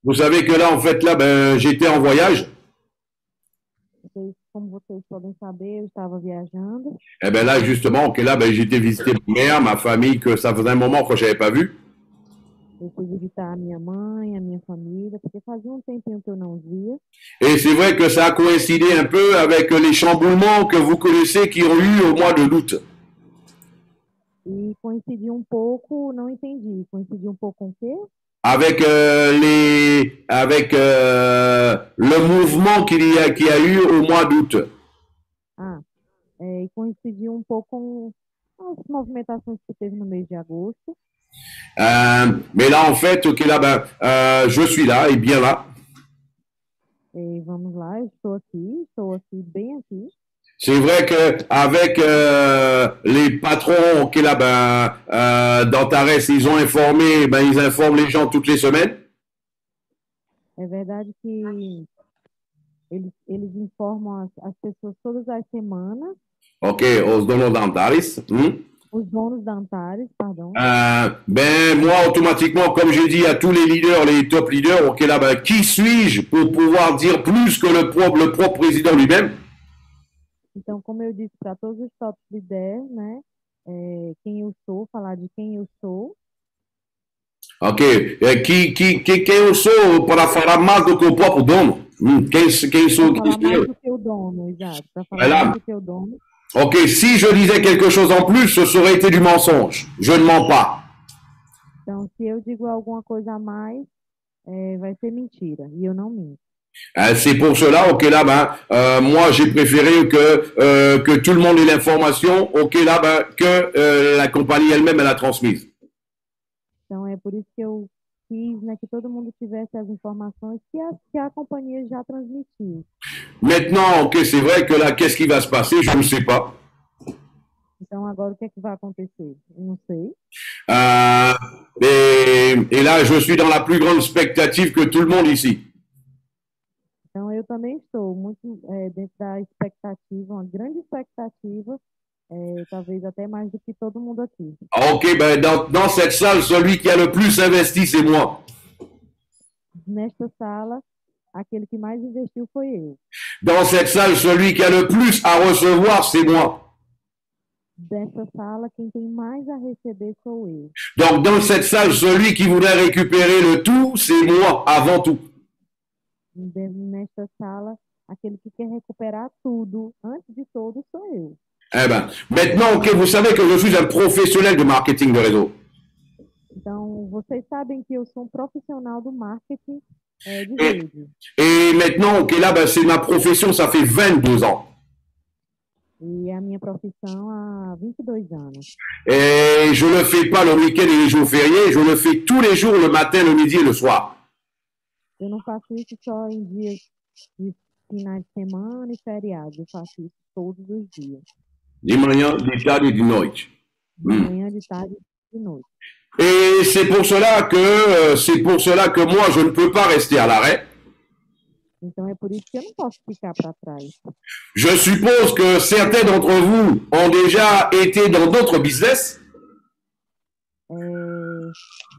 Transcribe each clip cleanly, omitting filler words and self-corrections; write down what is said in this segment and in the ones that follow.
Vous savez que là, en fait, là, ben, j'étais en voyage. Como vocês podem saber, eu estava viajando Et ben là, justement, ok, là, ben, j'étais visiter ma mère, ma famille, que ça faisait un moment que j'avais pas vu. eu fui visitar a minha mãe, a minha família, porque fazia um tempinho que eu não via. Et c'est vrai que ça a coïncidé un peu avec les chamboulements que vous connaissez qui ont eu au mois de août. E coincidiu um pouco, não entendi, coincidiu um pouco com o quê? Avec avec le mouvement qu'il y a eu au mois d'août. Ah, e coincidiu um pouco com as movimentações que teve no mês de agosto. Mais là, en fait, ok, là, ben, je suis là et bien là. E vamos lá, eu estou aqui, bem aqui. C'est vrai que avec les patrons, ok, là, ben, d'Antares, ils ont informé, ben, ils informent les gens toutes les semaines. É verdade que eles informam as pessoas todas as semanas, Ok, os donos d'Antares. os donos da Antares, pardon. Ben moi automatiquement, comme j'ai dit à tous les leaders, les top leaders, ok là, ben, qui suis-je pour pouvoir dire plus que le propre président lui-même? Então, como eu disse para todos os top líderes, né, quem eu sou, falar de quem eu sou, Ok, quem eu sou para falar mais do que o próprio dono? Quem para sou? falar mais do que o dono, exato, para falar mais Voilà. do que o dono. Ok, si je disais quelque chose en plus, ce serait été du mensonge. Je ne mens pas. Então, se eu digo alguma coisa a mais, vai ser mentira, e eu não minto. C'est pour cela, ok là, ben, moi j'ai préféré que tout le monde ait l'information, ok là, ben, que la compagnie elle-même elle a transmise. Então, é por isso que eu quis, né, que todo mundo tivesse as informações que a companhia já transmitiu. Maintenant, ok, c'est vrai que là, qu'est-ce qui va se passer? Je ne sais pas. Então, agora o que é que vai acontecer? Eu não sei. Euh, et là, je suis dans la plus grande expectative que tout le monde ici. Então, eu também estou muito dentro da expectativa, uma grande expectativa, talvez até mais do que todo mundo aqui. Ok, ben dans cette salle, celui qui a le plus investi, c'est moi. Nesta sala, aquele que mais investiu foi eu. Dans cette salle, celui qui a le plus à recevoir, c'est moi. Dessa sala, quem tem mais a receber sou eu. Donc, dans cette salle, celui qui voudrait récupérer le tout, c'est moi, avant tout. Nesta sala, aquele que quer recuperar tudo, antes de tudo, sou eu. Eh ben, maintenant, ok, vous savez que je suis un professionnel de marketing de réseau. Então, vocês sabem que eu sou um profissional do marketing de rede. Et maintenant, ok, là, ben, c'est ma profession, ça fait 22 ans. E é a minha profissão há 22 anos. Et je ne le fais pas le week-end et les jours fériés, je le fais tous les jours, le matin, le midi et le soir. Eu não faço isso só em dias de finais de semana e feriados. Eu faço isso todos os dias. De manhã, de tarde et de noite. De manhã, de tarde e de noite. Et c'est pour cela que moi, je ne peux pas rester à l'arrêt. Então é por isso que eu não posso ficar para trás. Je suppose que certains d'entre vous ont déjà été dans d'autres business.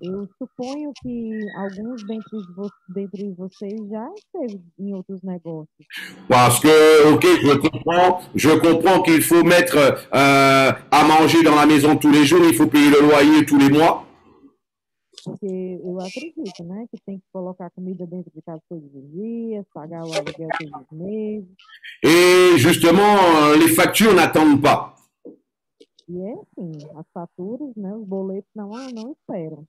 Eu suponho que alguns dentre vocês já esteve em outros negócios. Parce que, ok, je comprends qu'il faut mettre à manger dans la maison tous les jours, il faut payer le loyer tous les mois. Porque eu acredito, né, que tem que colocar comida dentro de casa todos os dias, pagar o aluguel todos os meses. Et justement, les factures n'attendent pas. E é assim, as faturas, né, os boletos não esperam.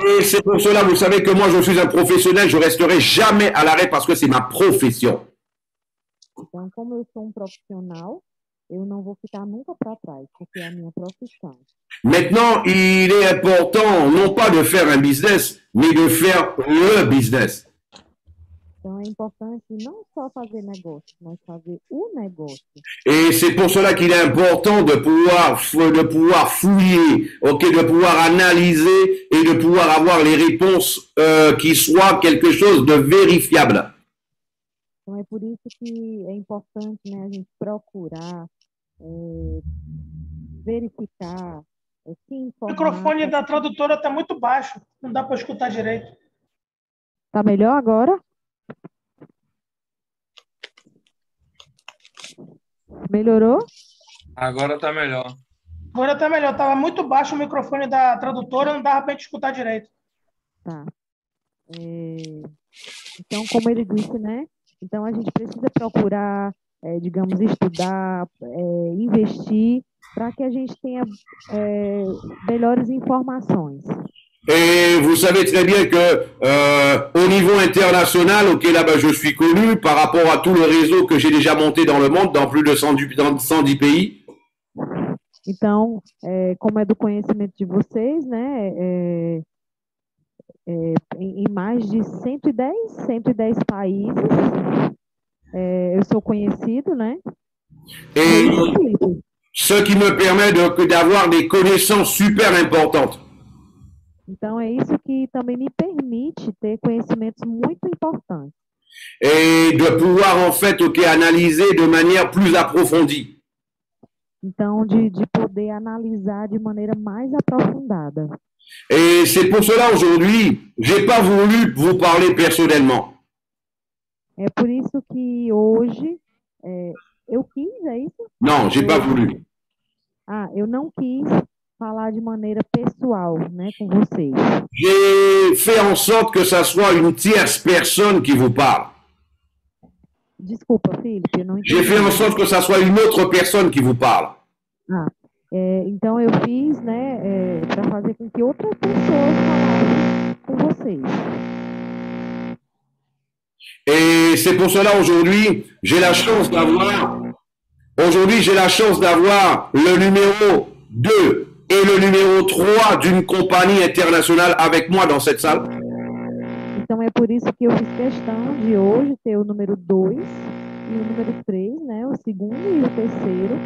Et c'est pour cela, vous savez que moi, je suis un professionnel, je resterai jamais à l'arrêt parce que c'est ma profession. Então, como eu sou um profissional, eu não vou ficar nunca para trás, porque é a minha profissão. Maintenant, il est important non pas de faire un business, mais de faire le business. Então, é importante não só fazer negócio, mas fazer o negócio. Et c'est pour cela qu'il est important de pouvoir fouiller, ok, de pouvoir analyser et de pouvoir avoir les réponses qui soient quelque chose de vérifiable. Então, é por isso que é importante, né, a gente procurar, verificar, se O informar. microfone da tradutora está muito baixo, não dá para escutar direito. Tá melhor agora? Melhorou? Agora tá melhor. Agora tá melhor. Tava muito baixo o microfone da tradutora, não dava pra gente escutar direito. Tá. Então, como ele disse, né? Então, a gente precisa procurar, digamos, estudar, investir, para que a gente tenha melhores informações. Et vous savez très bien que au niveau international, ok, là-bas je suis connu par rapport à tout le réseau que j'ai déjà monté dans le monde, dans plus de 110 pays. Então, como é do conhecimento de vocês, né? Em mais de 110 países, eu sou conhecido, né? Et Isso, Felipe? ce qui me permet d'avoir des connaissances super importantes. Então, é isso que também me permite ter conhecimentos muito importantes. Et de pouvoir en fait, ok, analyser de manière plus approfondie. Então, de poder analisar de maneira mais aprofundada. Et c'est pour cela aujourd'hui, j'ai pas voulu vous parler personnellement. É por isso que hoje eu quis, é isso? Non, j'ai pas voulu. Eu não quis falar de maneira pessoal, né, com vocês. J'ai fait en sorte que ça soit une tierce personne qui vous parle. Desculpa, Felipe, eu não entendi. J'ai fait en sorte que ça soit une autre personne qui vous parle. Então eu fiz, né, para fazer com que outras pessoas falassem com vocês. Et c'est pour cela aujourd'hui, j'ai la chance d'avoir le numéro 2 et le numéro 3 d'une compagnie internationale avec moi dans cette salle. Então é por isso que eu fiz questão de hoje ter o número 2 e o número 3, né, o segundo e o terceiro,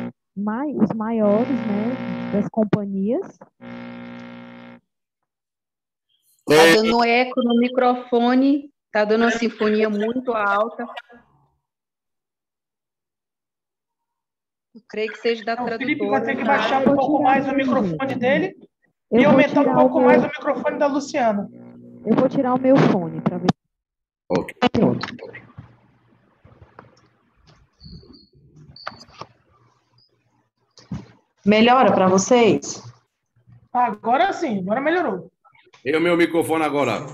os maiores, né, das companhias. Tá dando eco no microfone, tá dando uma sinfonia muito alta. Eu creio que seja da tradutora. O Felipe vai ter que baixar um pouco mais o microfone dele e aumentar um pouco mais o microfone da Luciana. Eu vou tirar o meu fone para ver. Ok. Melhora para vocês? Agora sim, agora melhorou. E o meu microfone agora?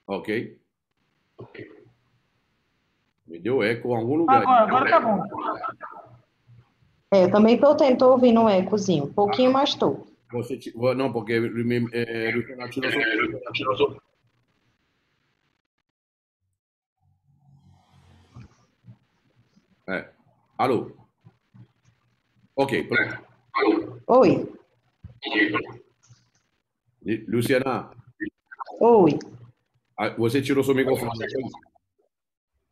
Ok. Me deu eco em algum lugar. Agora tá bom. Eu também estou ouvindo um ecozinho, um pouquinho, mas estou. Não, porque Luciana tirou. Alô? Ok, pronto. Oi. Luciana. Oi. Você tirou seu microfone?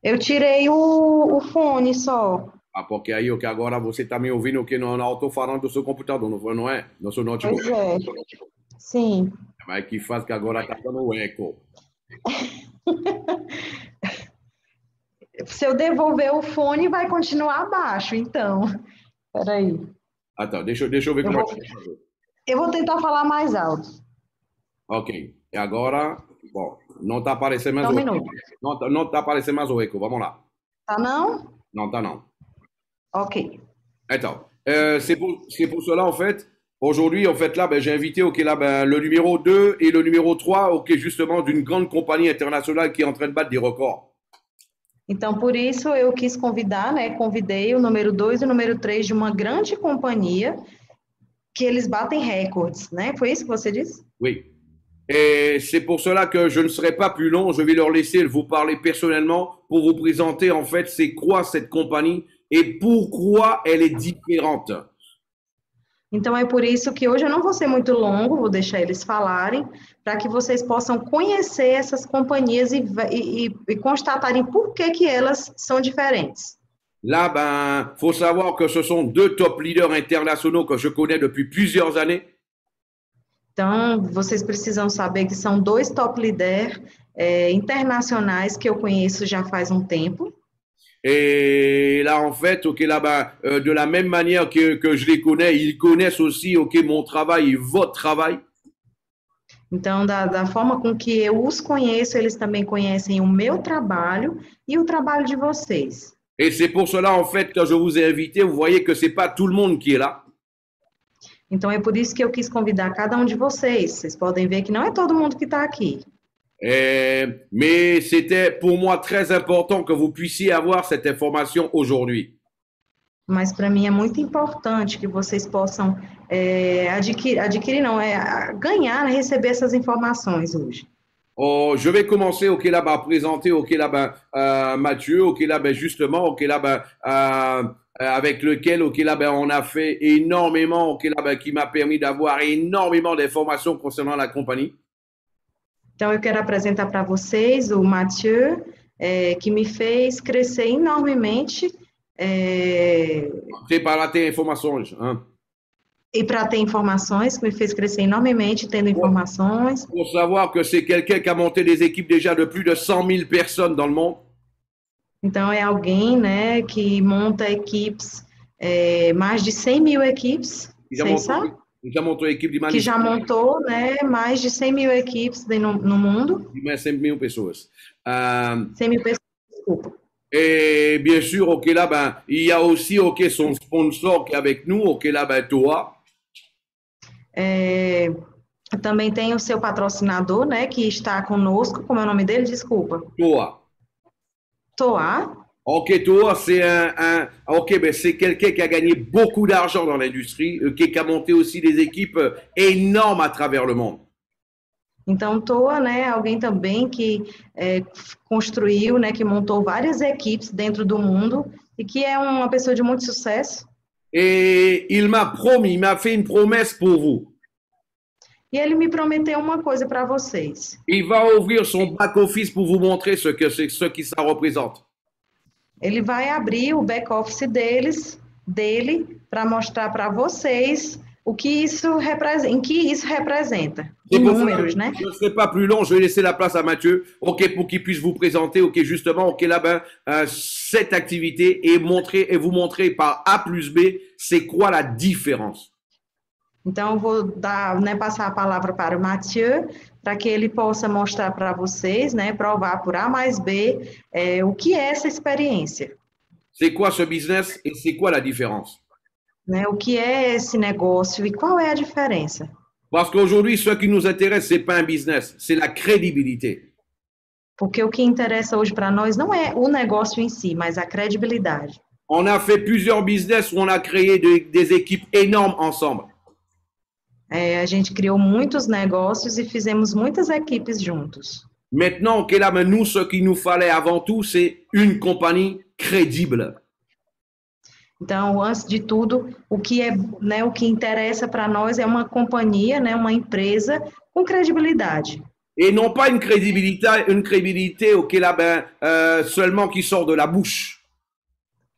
Eu tirei o fone só. Porque aí o que agora você está me ouvindo que no alto-falante do seu computador, não é? No seu notebook. Pois é. Sim. Mas que faz que agora está dando eco. Se eu devolver o fone, vai continuar baixo, então. Peraí. Tá. Deixa eu ver como é que eu vou tentar falar mais alto. Ok. E agora, bom, não está aparecendo mais um o eco. Não está aparecendo mais o eco. Vamos lá. Tá não? Não, tá não. Ok. Attends, c'est pour cela, en fait, aujourd'hui, en fait, là, j'ai invité, le numéro 2 et le numéro 3, justement, d'une grande compagnie internationale qui est en train de battre des records. Então, por isso, eu quis convidar, né, convidei o número 2 e o número 3 de uma grande companhia que eles batem recordes, né? Foi isso que você disse? Oui. Et c'est pour cela que je ne serai pas plus long, je vais leur laisser vous parler personnellement pour vous présenter, en fait, c'est quoi cette compagnie et pourquoi elle est différente. Então, é por isso que hoje eu não vou ser muito longo, vou deixar eles falarem, para que vocês possam conhecer essas companhias e constatarem por que elas são diferentes. Là, faut savoir que ce sont deux top leaders internationaux que je connais depuis plusieurs années. Então, vocês precisam saber que são dois top leaders internacionais que eu conheço já faz um tempo. Et là, en fait, de la même manière que je les connais, ils connaissent aussi, mon travail et votre travail. Então, da forma com que eu os conheço, eles também conhecem o meu trabalho e o trabalho de vocês. Et c'est pour cela, en fait, quand je vous ai invité, vous voyez que c'est pas tout le monde qui est là. Então, é por isso que eu quis convidar cada um de vocês. Vocês podem ver que não é todo mundo que está aqui. Mais c'était pour moi très important que vous puissiez avoir cette information aujourd'hui. Mas para mim é muito importante que vocês possam ganhar, né, receber essas informações hoje. Oh, je vais commencer, ok, là, à présenter, ok, là, Mathieu, ok, là, justement, ok, là, avec lequel, ok, là, on a fait énormément, ok, là, qui m'a permis d'avoir énormément d'informations concernant la compagnie. Então, eu quero apresentar para vocês o Mathieu, que me fez crescer enormemente. Para ter informações, hein? E para ter informações, que me fez crescer enormemente, tendo informações. Pour savoir que c'est quelqu'un qui a monté des équipes déjà de plus de 100 000 personnes dans le monde. Então, é alguém, né, que monta equipes, mais de 100 mil equipes, vocês sabem? Que já montou, né, mais de 100 mil equipes no mundo. 100 000 pessoas. 100 mil pessoas, desculpa. Et bien sûr, ok, là, il y a aussi, ok, son sponsor qui est avec nous, ok, là, Toa. Também tem o seu patrocinador, né, que está conosco. Como é o nome dele? Desculpa. Toa. Toa. Ok, Toa, c'est quelqu'un qui a gagné beaucoup d'argent dans l'industrie, qui a monté aussi des équipes énormes à travers le monde. Então, Toa, né, alguém também que construiu, né, que montou várias equipes dentro do mundo e que é uma pessoa de muito sucesso. Et il m'a fait une promesse pour vous. E ele me prometeu uma coisa para vocês. Il va ouvrir son back-office pour vous montrer ce que ça représente. Ele vai abrir o back-office dele para mostrar para vocês o que isso representa, em que isso representa. Em números, né? Je ne serai pas plus long, je vais laisser la place à Mathieu, ok, pour qu'il puisse vous présenter, ok, justement, ok, là, cette activité et vous montrer par A plus B, c'est quoi la différence. Então, eu vou passar a palavra para o Mathieu, para que ele possa mostrar para vocês, né, provar por A mais B, o que é essa experiência. C'est quoi ce business et c'est quoi la différence? Né, o que é esse negócio e qual é a diferença? Parce qu'aujourd'hui, ce qui nous intéresse, c'est pas un business, c'est la crédibilité. Porque o que interessa hoje para nós não é o negócio em si, mas a credibilidade. On a fait plusieurs business où on a créé des équipes énormes ensemble. A gente criou muitos negócios e fizemos muitas equipes juntos. Maintenant, ok, là, nous, ce qu'il nous fallait avant tout, c'est une compagnie crédible. Então, antes de tudo, o que interessa para nós é uma companhia, né, uma empresa com credibilidade. Et non pas une crédibilité, ok, là, seulement qui sort de la bouche.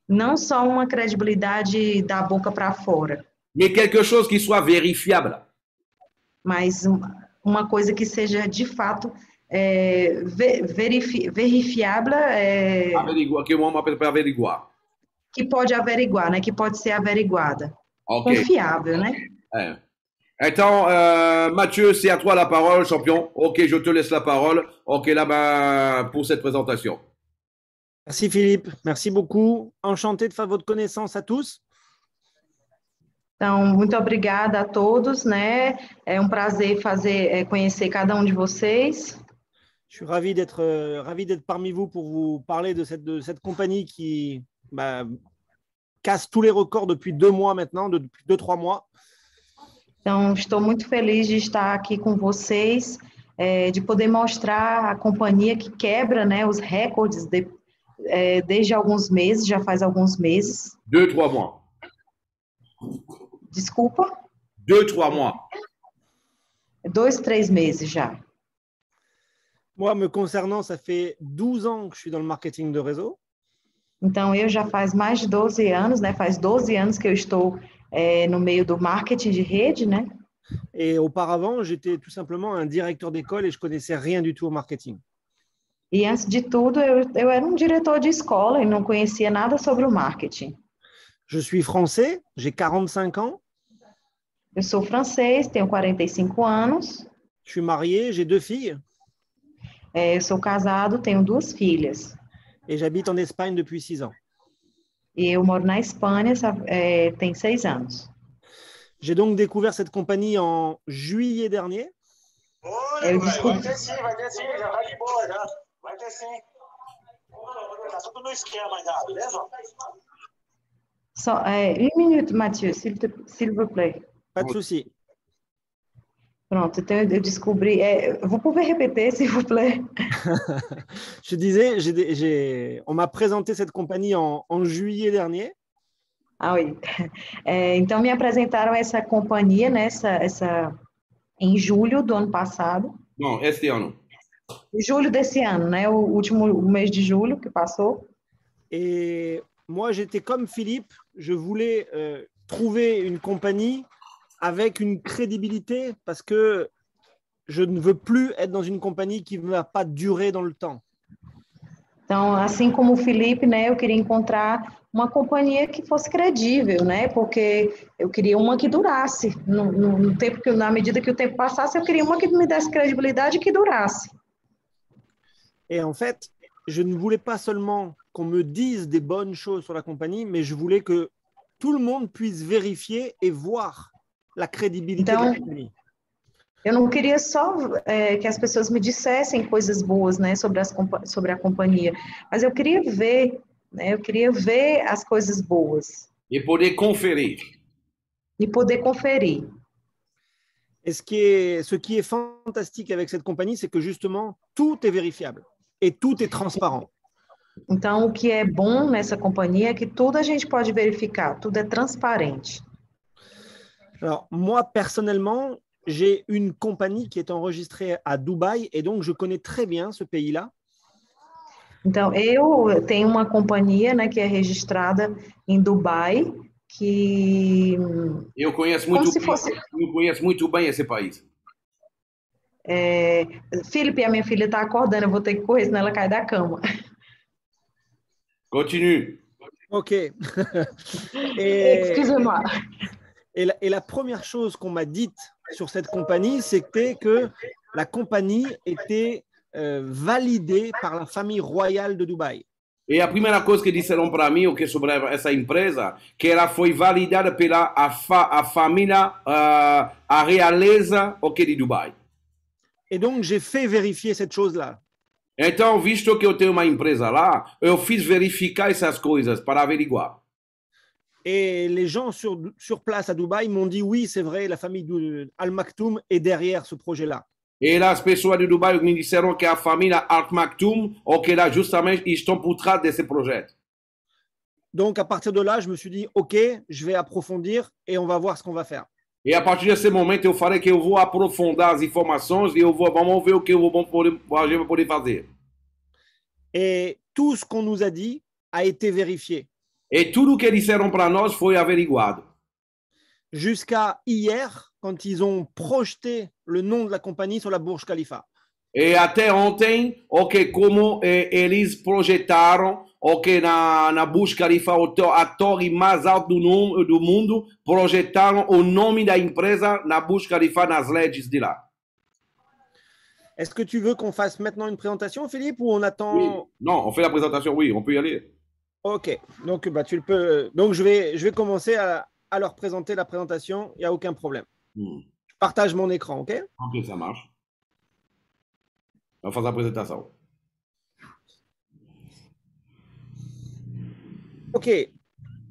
Não só uma credibilidade da boca para fora. Mais quelque chose qui soit vérifiable. Mas uma coisa que seja de fato verifiável. Averiguar, que on m'appelle pas averiguar. Que pode averiguar, né? Que pode ser averiguada. Okay. Confiável, né? Então, Mathieu, c'est à toi la parole, champion. Ok, je te laisse la parole. Ok, là, pour cette présentation. Merci Philippe, merci beaucoup. Enchanté de faire votre connaissance à tous. Então, muito obrigada a todos, né? É um prazer conhecer cada um de vocês. Je suis ravi d'être parmi vous pour vous parler de cette compagnie qui casse tous les records depuis 2 mois maintenant, depuis 2-3 mois. Então, estou muito feliz de estar aqui com vocês, de poder mostrar a companhia que quebra, né, os recordes desde alguns meses, já faz alguns meses. 2-3 mois. Desculpa? 2-3 mois. 2-3 meses já. Moi, me concernant, ça fait 12 ans que je suis dans le marketing de réseau. Então, eu já faz mais de 12 anos, né? Faz 12 anos que eu estou no meio do marketing de rede, né? Et auparavant, j'étais tout simplement un directeur d'école et je connaissais rien du tout au marketing. E antes de tudo, eu era um diretor de escola e não conhecia nada sobre o marketing. Je suis français, j'ai 45 ans. Eu sou francês, tenho 45 anos. Je suis marié, j'ai 2 filles Eu sou casado, tenho 2 filhas. et j'habite en Espagne depuis 6 ans. E eu moro na Espanha, tem 6 anos. J'ai donc découvert cette compagnie en juillet dernier. Eu descobri, Vai ter sim, já tá de boa já. Vai ter sim. Tá tudo no esquema já, beleza? só, minuto, Mathieu, s'il vous plaît. Pas de souci. Pronto, então eu descobri. Vous pouvez répéter, s'il vous plaît? Je disais, on m'a présenté cette compagnie en juillet dernier. Ah, oui. Então, me apresentaram essa companhia, né, em julho do ano passado. Non, este ano. Julho desse ano, né? O mês de julho que passou. Et moi, j'étais comme Philippe, je voulais trouver une compagnie avec une crédibilité parce que je ne veux plus être dans une compagnie qui ne va pas durer dans le temps. Então, assim como o Felipe, né, eu queria encontrar uma companhia que fosse credível, né? Porque eu queria uma que durasse. No tempo que, na medida que o tempo passasse, eu queria uma que me desse credibilidade e que durasse. Et en fait, je ne voulais pas seulement qu'on me dise des bonnes choses sur la compagnie, mais je voulais que tout le monde puisse vérifier et voir la crédibilité de la compagnie. Eu não queria só que as pessoas me dissessem coisas boas, né, sobre a companhia, mas eu queria ver, né, eu queria ver as coisas boas. Et poder conférer. E poder conferir. Et ce qui est fantastique avec cette compagnie, c'est que justement, tout est vérifiable et tout est transparent. Então, o que é bom nessa companhia é que tudo a gente pode verificar, tudo é transparente. Alors, moi, personnellement, j'ai une compagnie qui est enregistrée à Dubaï et donc je connais très bien ce pays-là. Então, eu tenho uma companhia, né, que é registrada em Dubai, que... Eu conheço muito bem esse país. Felipe, a minha filha está acordando, eu vou ter que correr, senão ela cai da cama. Continue. Ok. Excusez-moi. Et la première chose qu'on m'a dite sur cette compagnie, c'était que la compagnie était validée par la famille royale de Dubaï. E a primeira coisa que disseram para mim, o que sobre essa empresa, que ela foi validada pela a família, a realeza, de Dubai. Et donc j'ai fait vérifier cette chose-là. Então, visto que eu tenho uma empresa lá, eu fiz verificar essas coisas para averiguar. Et les gens sur place à Dubaï m'ont dit oui, c'est vrai, la famille Al Maktoum est derrière ce projet-là. E as pessoas de Dubai me disseram que a família Al Maktoum, que lá justamente estão por trás desse projeto. Donc à partir de là, je me suis dit ok, je vais approfondir et on va voir ce qu'on va faire. E a partir desse momento eu falei que eu vou aprofundar as informações e vamos ver o que a gente vai poder fazer. Et tout ce qu'on nous a dit a été vérifié. E tudo que disseram para nós foi averiguado. Jusqu'à hier, quand ils ont projeté le nom de la compagnie sur la Burj Khalifa. E até ontem, como eles projetaram, na Burj Khalifa, a torre mais alta do mundo, projetaram o nome da empresa na Burj Khalifa nas LEDs de lá. Est-ce que tu veux qu'on fasse maintenant une présentation, Philippe, ou on attend? Oui. Non, on fait la présentation, oui, on peut y aller. Ok, donc tu le peux. Donc je vais commencer à leur présenter la présentation, il n'y a aucun problème. Je partage mon écran, ok? Ok, ça marche. On va faire la présentation. Ok,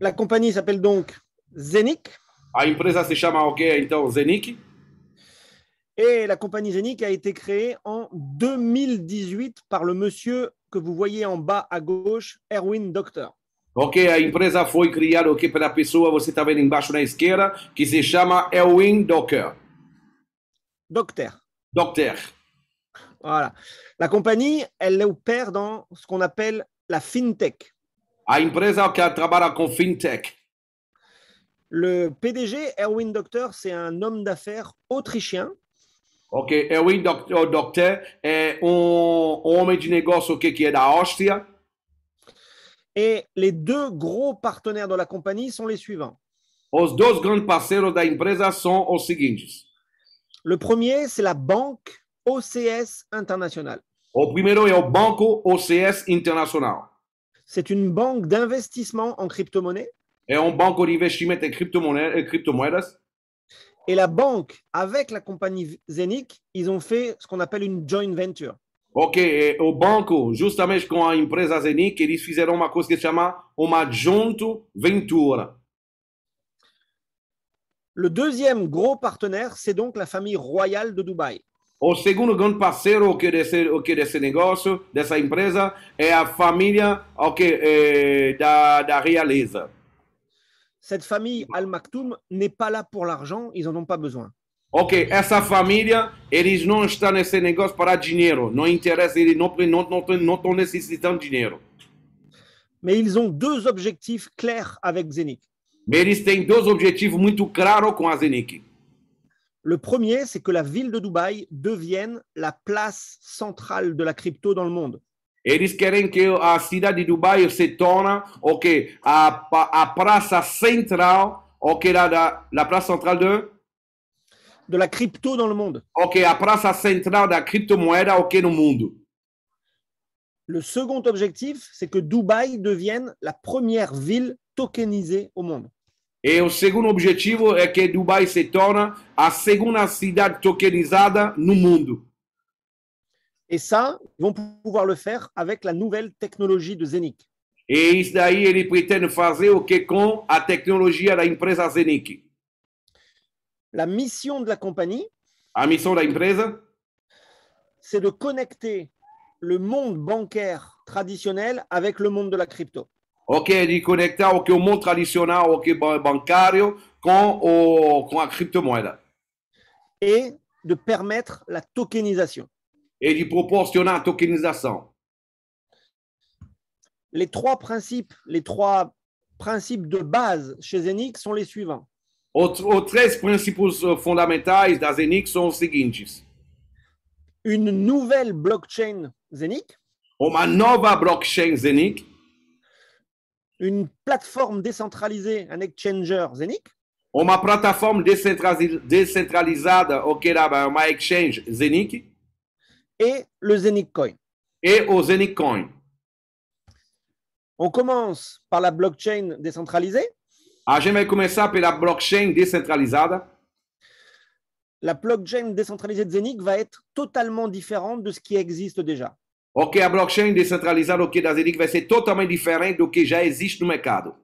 la compagnie s'appelle donc Zenic. A empresa se chama então Zenic. Et la compagnie Zenic a été créée en 2018 par le monsieur que vous voyez en bas à gauche, Erwin Docter. Ok, a empresa foi criada pela pessoa, você está vendo embaixo na esquerda, que se chama Erwin Docter. Docter. Docter. Voilà. La compagnie, elle opère dans ce qu'on appelle la fintech. A empresa que trabalha com fintech. Le PDG, Erwin Docter, c'est un homme d'affaires autrichien. Ok, Erwin Docter é homem de negócio que é da Áustria. Et les deux gros partenaires de la compagnie sont les suivants. Os dois grandes parceiros da empresa são os seguintes. Le premier, c'est la banque OCS International. O primeiro é o Banco OCS Internacional. C'est une banque d'investissement en crypto-monnaie. É um banco de investimento em criptomoedas. Et la banque, avec la compagnie Zenic, ils ont fait ce qu'on appelle une joint venture. Ok, o banco, justamente com a empresa Zenic, eles fizeram uma coisa que se chama uma junto ventura. Le deuxième gros partenaire, c'est donc la famille royale de Dubaï. O segundo grande parceiro desse negócio, dessa empresa, é a família da realeza. Cette famille Al Maktoum n'est pas là pour l'argent, ils n'en ont pas besoin. Ok, essa família, eles não estão nesse negócio para dinheiro. Não interessa, eles não estão necessitando de dinheiro. Mais ils ont deux objectifs clairs avec Zenic. Mais eles têm dois objetivos muito claros com a Zenic. Le premier, c'est que la ville de Dubaï devienne la place centrale de la crypto dans le monde. Eles querem que a cidade de Dubai se torne a praça central, la praça central de la crypto dans le monde. A praça central da criptomoeda no mundo. Le second objectif, c'est que Dubaï devienne la première ville tokenisée au monde. E o segundo objetivo é que Dubai se torne a segunda cidade tokenizada no mundo. Et ça, ils vont pouvoir le faire avec la nouvelle technologie de Zenic. E isso daí ele pretende fazer com a tecnologia da empresa Zenic. La mission de la compagnie, a missão da empresa, c'est de connecter le monde bancaire traditionnel avec le monde de la crypto. De conectar o mundo tradicional, bancário com a criptomoeda. Et de permettre la tokenisation. Et de proporcionar a tokenização. Les trois principes de base chez Zenic sont les suivants. Os três princípios fundamentais da Zenic são os seguintes. Une nouvelle blockchain Zenic. Uma nova blockchain Zenic. Une plateforme décentralisée, un exchanger Zenic. Uma plataforma descentralizada, uma exchange Zenic. Et le Zenic Coin. Et au Zenic Coin. On commence par la blockchain décentralisée. A gente vai começar pela blockchain descentralizada. La blockchain décentralisée de Zenic va être totalement différente de ce qui existe déjà. A blockchain descentralizada da Zenic vai ser totalmente diferente do que já existe no mercado.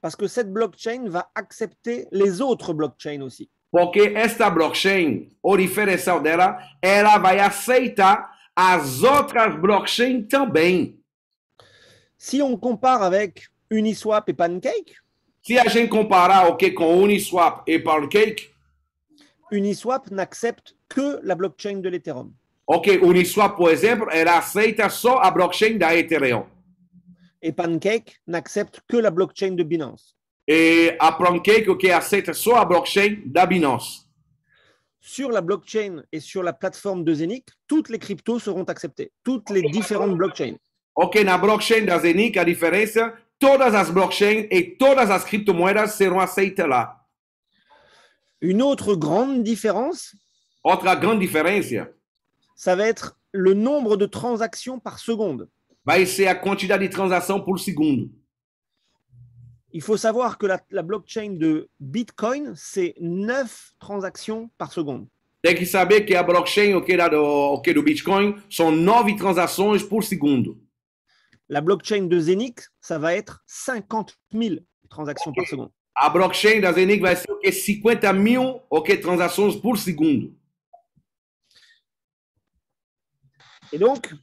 Parce que cette blockchain va accepter les autres blockchains aussi. Porque esta blockchain, o diferencial dela, ela vai aceitar as outras blockchains também. Si on compare avec Uniswap et Pancake, se a gente comparar com Uniswap e Pancake, Uniswap n'accepte que la blockchain de l'Ethereum. Uniswap, por exemplo, ela aceita só a blockchain da Ethereum. Et Pancake n'accepte que la blockchain de Binance. Et a Pancake, aceita só a blockchain da Binance. Sur la blockchain et sur la plateforme de Zenic, toutes les cryptos seront acceptées, toutes les différentes blockchains. Na blockchain da Zenic, a diferença, todas as blockchains e todas as criptomoedas serão aceitas lá. Une autre grande différence, outra grande diferença, ça va être le nombre de transactions par seconde. Vai ser a quantidade de transação por segundo. Il faut savoir que la blockchain de Bitcoin, c'est 9 transactions par seconde. Tem que saber que a blockchain do Bitcoin são 9 transações por segundo. La blockchain de Zenic, ça va être 50 000 transactions par seconde. A blockchain da Zenic vai ser 50 mil transações por segundo. Et donc,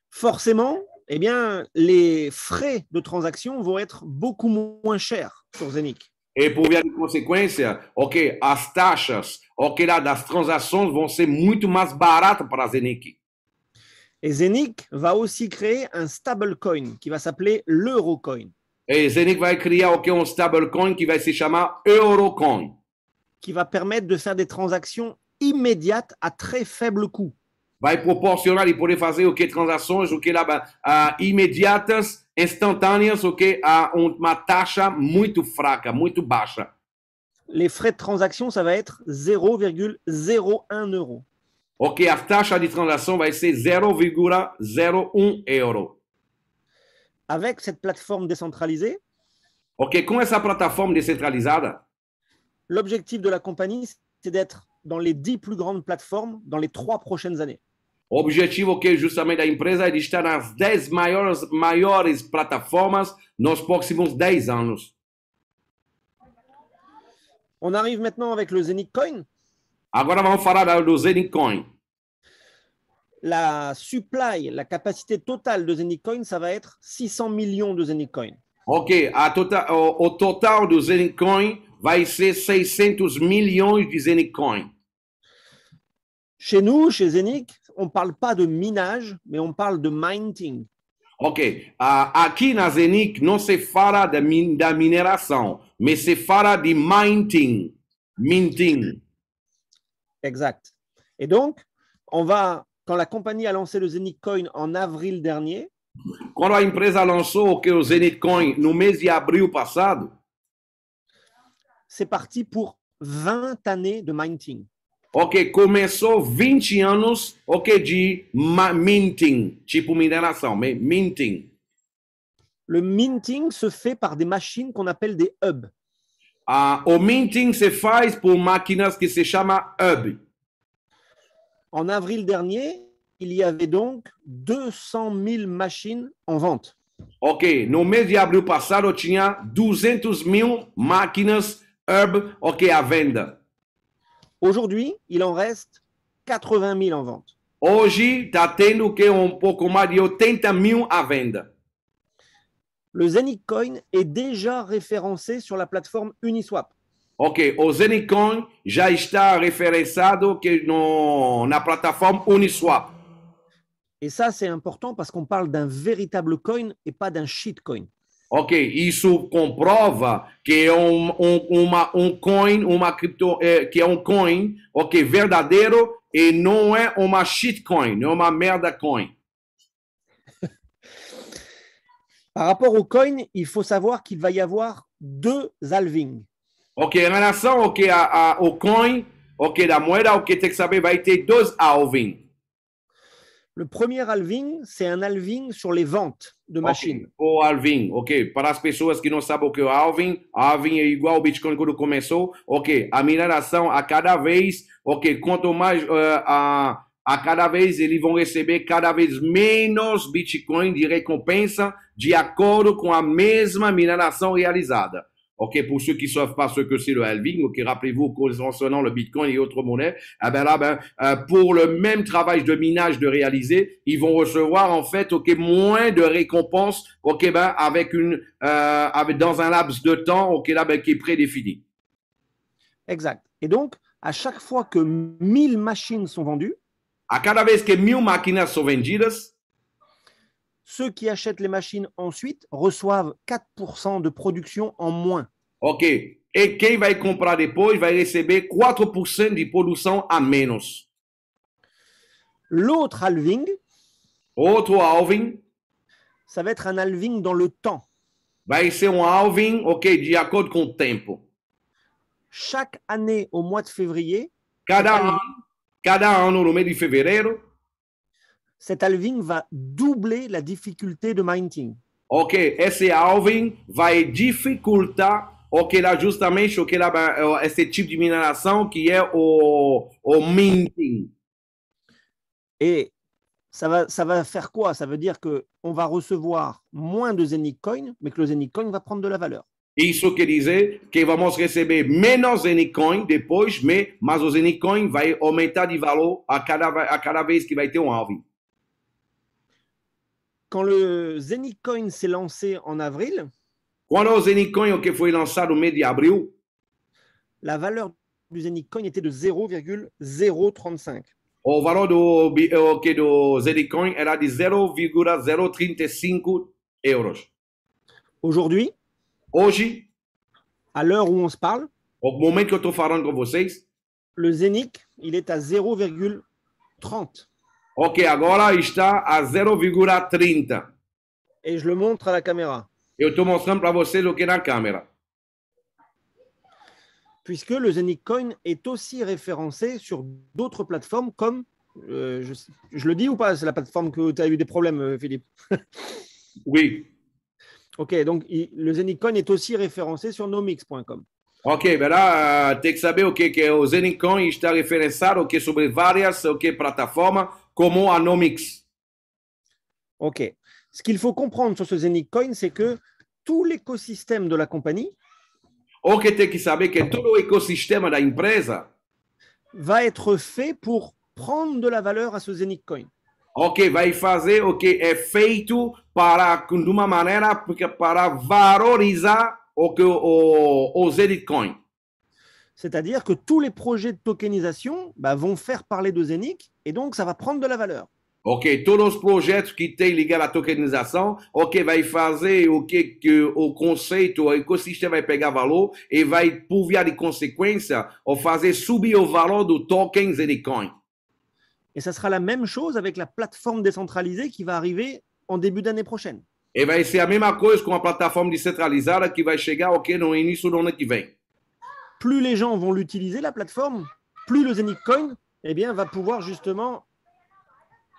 forcément, eh bien, les frais de transaction vont être beaucoup moins chers sur Zenic. E por via de consequência, as taxas das transações vão ser muito mais baratas para a Zenic. Et Zenic va aussi créer un stablecoin qui va s'appeler l'Eurocoin. Et Zenic vai criar um stablecoin qui vai se chamar Eurocoin. Qui va permettre de faire des transactions immédiates à très faible coût. Vai proporcionar e poder fazer transações imediatas, instantâneas, a uma taxa muito fraca, muito baixa. Les frais de transaction, ça va être 0,01 euro. Ok, a taxa de transação vai ser 0,01 euro. Avec cette plateforme décentralisée, Ok, com essa plataforma descentralizada, l'objectif de la compagnie, c'est d'être dans les 10 plus grandes plateformes dans les 3 prochaines années. o objetivo ok, justamente da empresa é de estar nas 10 maiores plataformas nos próximos 10 anos. On arrive maintenant avec le Zenith Coin. Agora vamos falar do Zenith Coin. La supply, la capacité totale de Zenith Coin, ça va être 600 millions de Zenith Coin. Ok, o total do Zenith Coin vai ser 600 milhões de Zenith Coin. Chez nous, chez Zenith, on ne parle pas de minage, mais on parle de minting. Ok, aqui na Zenith não se fala da mineração, mas se fala de minting. Minting. Exact. Et donc, quand la compagnie a lancé le Zenith Coin en avril dernier, quando a empresa lançou o Zenith Coin no mês de abril passado, c'est parti pour 20 années de minting. Ok, começou 20 anos, ok, de minting, tipo mineração, mas minting. Le minting se fait par des machines qu'on appelle des hubs. O minting se faz por máquinas que se chama hub. En avril dernier, il y avait donc 200 000 machines en vente. Ok, no mês de abril passado tinha 200 mil máquinas hub, ok, à venda. Aujourd'hui, il en reste 80 000 en vente. Hoje está tendo que pouco mais de 80 mil à venda. Le Zenith Coin est déjà référencé sur la plateforme Uniswap. Ok, o Zenith Coin já está referenciado na plataforma Uniswap. Et ça, c'est important parce qu'on parle d'un véritable coin et pas d'un shitcoin. Ok, isso comprova que é coin, uma cripto, que é coin, ok, verdadeiro e não é uma shitcoin, não é uma merda coin. Par rapport au coin, il faut savoir qu'il va y avoir 2 halvings. Ok, em relação ao coin, ok, da moeda, ok, tem que saber, vai ter 2 halving. Le premier halving, c'est un halving sur les ventes de machines. O halving, ok. Para as pessoas que não sabem o que é o halving é igual ao Bitcoin quando começou, ok. A mineração a cada vez, ok. Quanto mais a cada vez eles vão receber cada vez menos Bitcoin de recompensa de acordo com a mesma mineração realizada. Ok, pour ceux qui ne savent pas ce que c'est le halving, ok, rappelez-vous, concernant le Bitcoin et autres monnaies, pour le même travail de minage de réaliser, ils vont recevoir en fait, ok, moins de récompenses, ok, dans un laps de temps, ok, qui est prédéfini. Exact. Et donc, à chaque fois que 1000 machines sont vendues, a cada vez que 1000 máquinas são vendidas, ceux qui achètent les machines ensuite reçoivent 4% de production en moins. Ok. E quem vai comprar depois vai receber 4% de produção a menos. L'autre halving, outro halving, ça va être un halving dans le temps. Vai ser halving, ok, de acordo com o tempo. Chaque année au mois de février, cada ano no mês de fevereiro, cet halving va doubler la difficulté de minting. Ok, esse halving vai dificultar, ok, lá justamente okay, lá, esse tipo de mineração que é o minting. Et ça va faire quoi? Ça veut dire qu'on va recevoir moins de Zenith Coin, mais que le Zenith Coin va prendre de la valeur. Isso quer dizer que vamos receber menos Zenith Coin depois, mas o Zenith Coin vai aumentar de valor a cada vez que vai ter halving. Quand le Zenith Coin s'est lancé en avril, quando o Zenith Coin foi lançado no mês de abril, la valeur du Zenith Coin était de 0,035. O valor do Zenith Coin era de 0,035 euros. Aujourd'hui, hoje, à l'heure où on se parle, au momento que eu estou falando com vocês, le Zenith, il est à 0,30. Ok, agora está a 0,30. Et je le montre à la caméra. Eu estou mostrando para vocês o que é na câmera. puisque le Zenic Coin est aussi référencé sur d'autres plateformes comme, je le dis ou pas, c'est la plateforme que tu as eu des problèmes, Philippe? Oui. Ok, donc le Zenic Coin est aussi référencé sur nomix.com. Ok, ben lá tem que saber o que é o Zenicon está referenciado o que sobre várias plataformas como a Nomix. Ok. Ce qu'il faut comprendre sur ce Zenic Coin, c'est que tout l'écosystème de la compagnie O que tem que saber que todo o ecossistema da empresa va être fait pour prendre de la valeur à ce Zenic Coin. ok, vai fazer o que é feito para, de uma maneira para valorizar o Zenitcoin. C'est-à-dire que tous les projets de tokenisation vont faire parler de Zenic et donc ça va prendre de la valeur. Ok, todos os projetos que tem ligado à tokenização, ok, vai fazer o que o conceito, o ecossistema vai pegar valor e vai, por via de consequência, ou fazer subir o valor do token Zenitcoin. Et ça sera la même chose avec la plateforme décentralisée qui va arriver en début d'année prochaine. E vai ser a mesma coisa com a plataforma descentralizada que vai chegar ok, no início do ano que vem. Plus les gens vont l'utiliser, la plateforme, plus le Zenic Coin va pouvoir justement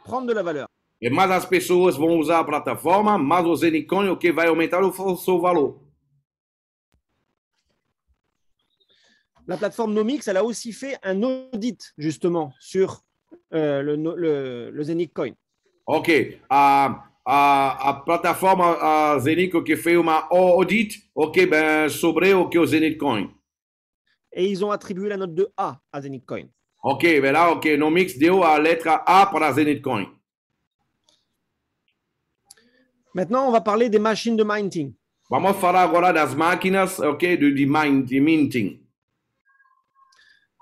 prendre de la valeur. E mais as pessoas vão usar a plataforma, mais o Zenitcoin ok, vai aumentar o seu valor. La plateforme Nomix, elle a aussi fait un audit justement sur le Zenic Coin. Ok, a plataforma Zenic que fez uma audit ok, ben, sobre o Zenitcoin. Et ils ont attribué la note de A à Zenic Coin. Ok, ben là, ok, Nomix deu a letra A para Zenitcoin. Maintenant, on va parler des machines de minting. Vamos falar agora das máquinas, ok, de minting.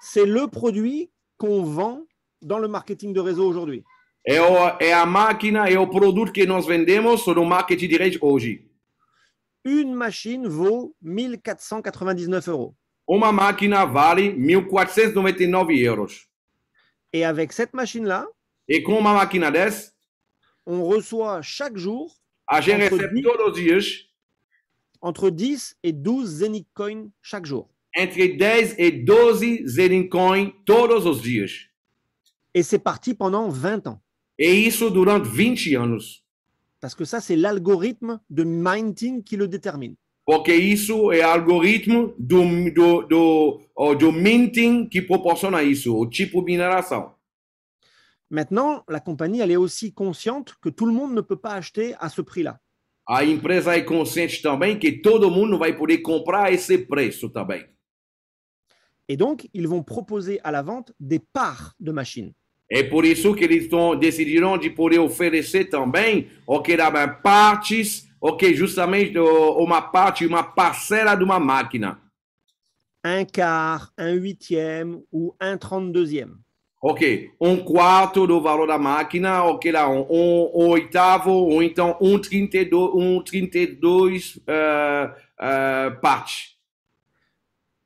C'est le produit qu'on vend dans le marketing de réseau aujourd'hui. É a máquina, é o produto que nós vendemos no marketing de rede hoje. Une machine vaut 1 499 €. Uma máquina vale 1.499 euros. Et avec cette machine-là, E com uma máquina dessa, on reçoit chaque jour a gente recebe todos os dias entre 10 et 12 Zenic Coin chaque jour. entre 10 e 12 Zenitcoin todos os dias. Et c'est parti pendant 20 ans. E isso durante 20 anos. Parce que ça, c'est l'algorithme de minting qui le détermine. Porque isso é o algoritmo do minting que proporciona isso, o tipo de mineração. Maintenant, la compagnie, elle est aussi consciente que tout le monde ne peut pas acheter à ce prix-là. A empresa é consciente também que todo mundo não vai poder comprar a esse preço também. Et donc, ils vont proposer à la vente des parts de machines. É por isso que eles decidiram de poder oferecer também, ok, partes, ok, justamente uma parte, uma parcela de uma máquina. Un quart, un huitième ou un 32e. Ok, quarto do valor da máquina, ok, lá, oitavo, ou então 32 partes.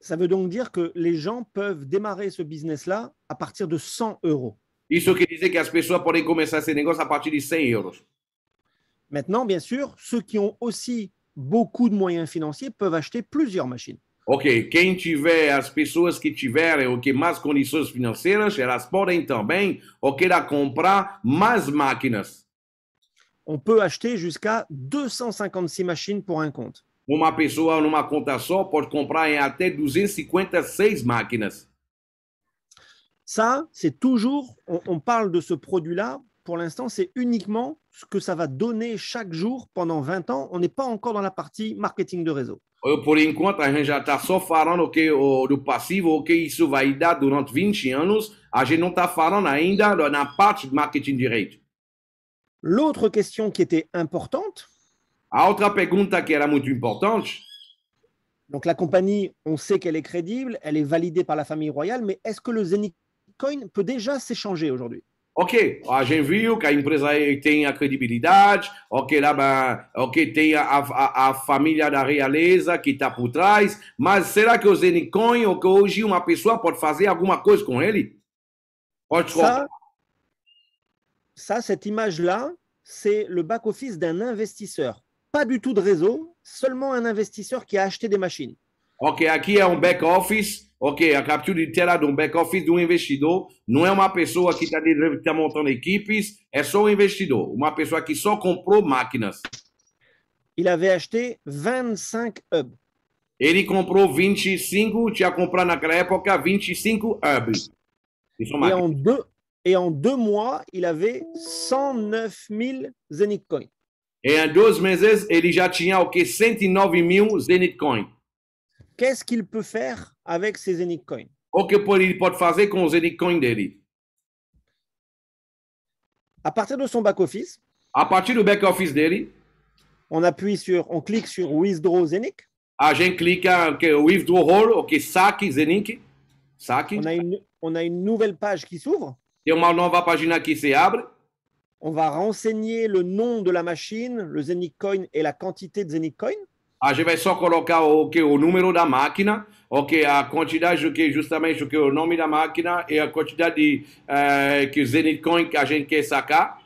Ça veut donc dire que les gens peuvent démarrer ce business-là à partir de 100 €. Isso quer dizer que as pessoas podem começar esse negócio a partir de 100 euros. Maintenant, bien sûr, ceux qui ont aussi beaucoup de moyens financiers peuvent acheter plusieurs machines. Ok, quem tiver, as pessoas que tiverem mais condições financeiras, elas podem também, comprar mais máquinas. On peut acheter jusqu'à 256 machines pour un compte. Uma pessoa numa conta só pode comprar em até 256 máquinas. Ça, c'est toujours, on parle de ce produit-là, pour l'instant, c'est uniquement ce que ça va donner chaque jour pendant 20 ans. On n'est pas encore dans la partie marketing de réseau. Por enquanto, a gente já está só falando do passivo, o que isso vai dar durante 20 anos. A gente não está falando ainda na parte de marketing de rede. L'autre question qui était importante, a outra pergunta que era muito importante, donc la compagnie, on sait qu'elle est crédible, elle est validée par la famille royale, mais est-ce que le Zenic Coin peut déjà s'échanger aujourd'hui? Ok, a gente viu que a empresa tem a credibilidade, ok, lá, ok, tem a família da realeza que está por trás, mas será que o Zenitcoin, ou que hoje uma pessoa pode fazer alguma coisa com ele? Pode ça, cette image-là, c'est le back-office d'un investisseur. Pas du tout de réseau, seulement un investisseur qui a acheté des machines. Ok, aqui é um back-office. Ok, a captura de tela de um back-office de um investidor. Não é uma pessoa que está montando equipes, é só um investidor. Uma pessoa que só comprou máquinas. Il avait acheté 25 hubs. Ele comprou 25, tinha comprado naquela época 25 hubs. Isso é máquina. Et en 2 mois, il avait 109 000 Zenith Coin. E em 2 meses, ele já tinha o que? 109 mil Zenith Coin. Qu'est-ce qu'il peut faire avec ces Zenith Coin? O que ele pode fazer com o Zenith Coin dele? À partir de son back-office, A partir do back-office dele, on clique sur Withdraw Zenith. a gente clica que withdrawal, ok, saque Zenith, saque. On a une nouvelle page qui s'ouvre. Tem uma nova página que se abre. On va renseigner le nom de la machine, le Zenith Coin et la quantité de Zenith Coin. A gente vai só colocar o número da máquina, ok, a quantidade, justamente o nome da máquina e a quantidade de que Zenith Coin que a gente quer sacar.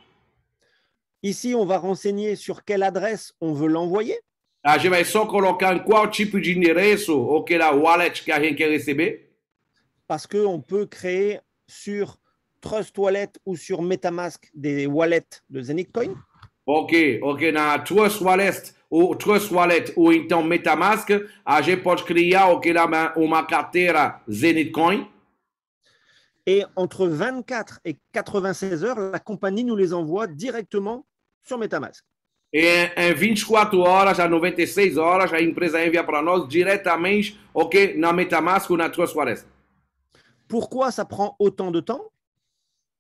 Ici, on va renseigner sur quelle adresse on veut l'envoyer. A gente vai só colocar em qual tipo de endereço ou que da wallet que a gente quer receber. Parce qu'on peut créer sur Trust Wallet ou sur MetaMask des wallets de Zenith Coin. Ok, na Trust Wallet ou então MetaMask, a gente pode criar uma carteira Zenith Coin. Et entre 24 et 96 heures, la compagnie nous les envoie directement sur MetaMask. E em 24 horas a 96 horas, a empresa envia para nós diretamente, ok, na MetaMask ou na Trust Wallet. Pourquoi ça prend autant de temps?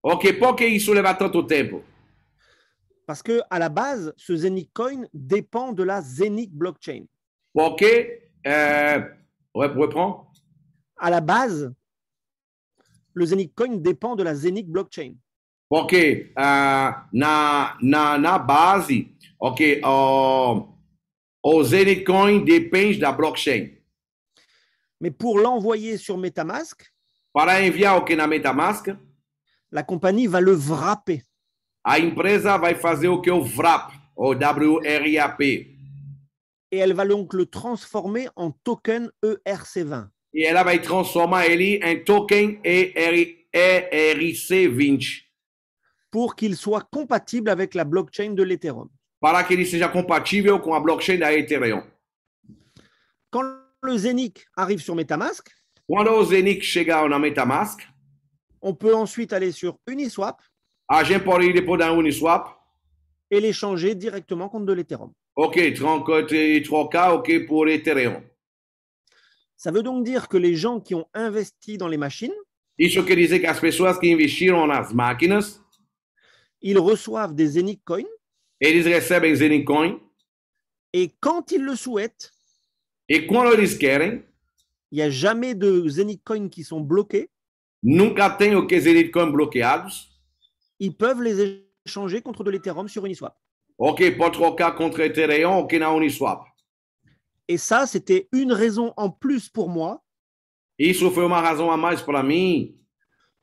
Ok, por que isso leva tanto tempo? Parce que à la base, ce Zenith Coin dépend de la Zenith blockchain. Porque, reprends. À la base, le Zenith Coin dépend de la Zenith blockchain. Porque na base, ok, o Zenith Coin depende da blockchain. Mais pour l'envoyer sur MetaMask, Para enviar o que na MetaMask, la compagnie va le wrapper. a empresa vai fazer o que o WRAP, o WRAP. Et elle va donc le transformer en token ERC20. E ela vai transformar ele em token ERC20. Pour qu'il soit compatible avec la blockchain de l'Ethereum. Para que ele seja compatível com a blockchain da Ethereum. Quand le Zenith arrive sur MetaMask, Quando o Zenith chegar na MetaMask, on peut ensuite aller sur Uniswap a gente pode ir depois da Uniswap, et l'échanger directement contre de l'Ethereum. ok, trocar ok, por Ethereum. Ça veut donc dire que les gens qui ont investi dans les machines, Isso quer dizer que as pessoas que investiram nas máquinas, ils reçoivent des Zenith Coin eles recebem Zenith Coin, et quand ils le souhaitent, e quando eles querem, il n'y a jamais de Zenith Coin qui sont bloqués, nunca tem o que Zenith Coin bloqueados, ils peuvent les échanger contre de l'Ethereum sur Uniswap. ok, pode trocar contra Ethereum ok, na Uniswap. Et ça, c'était une raison en plus pour moi Isso foi uma razão a mais para mim,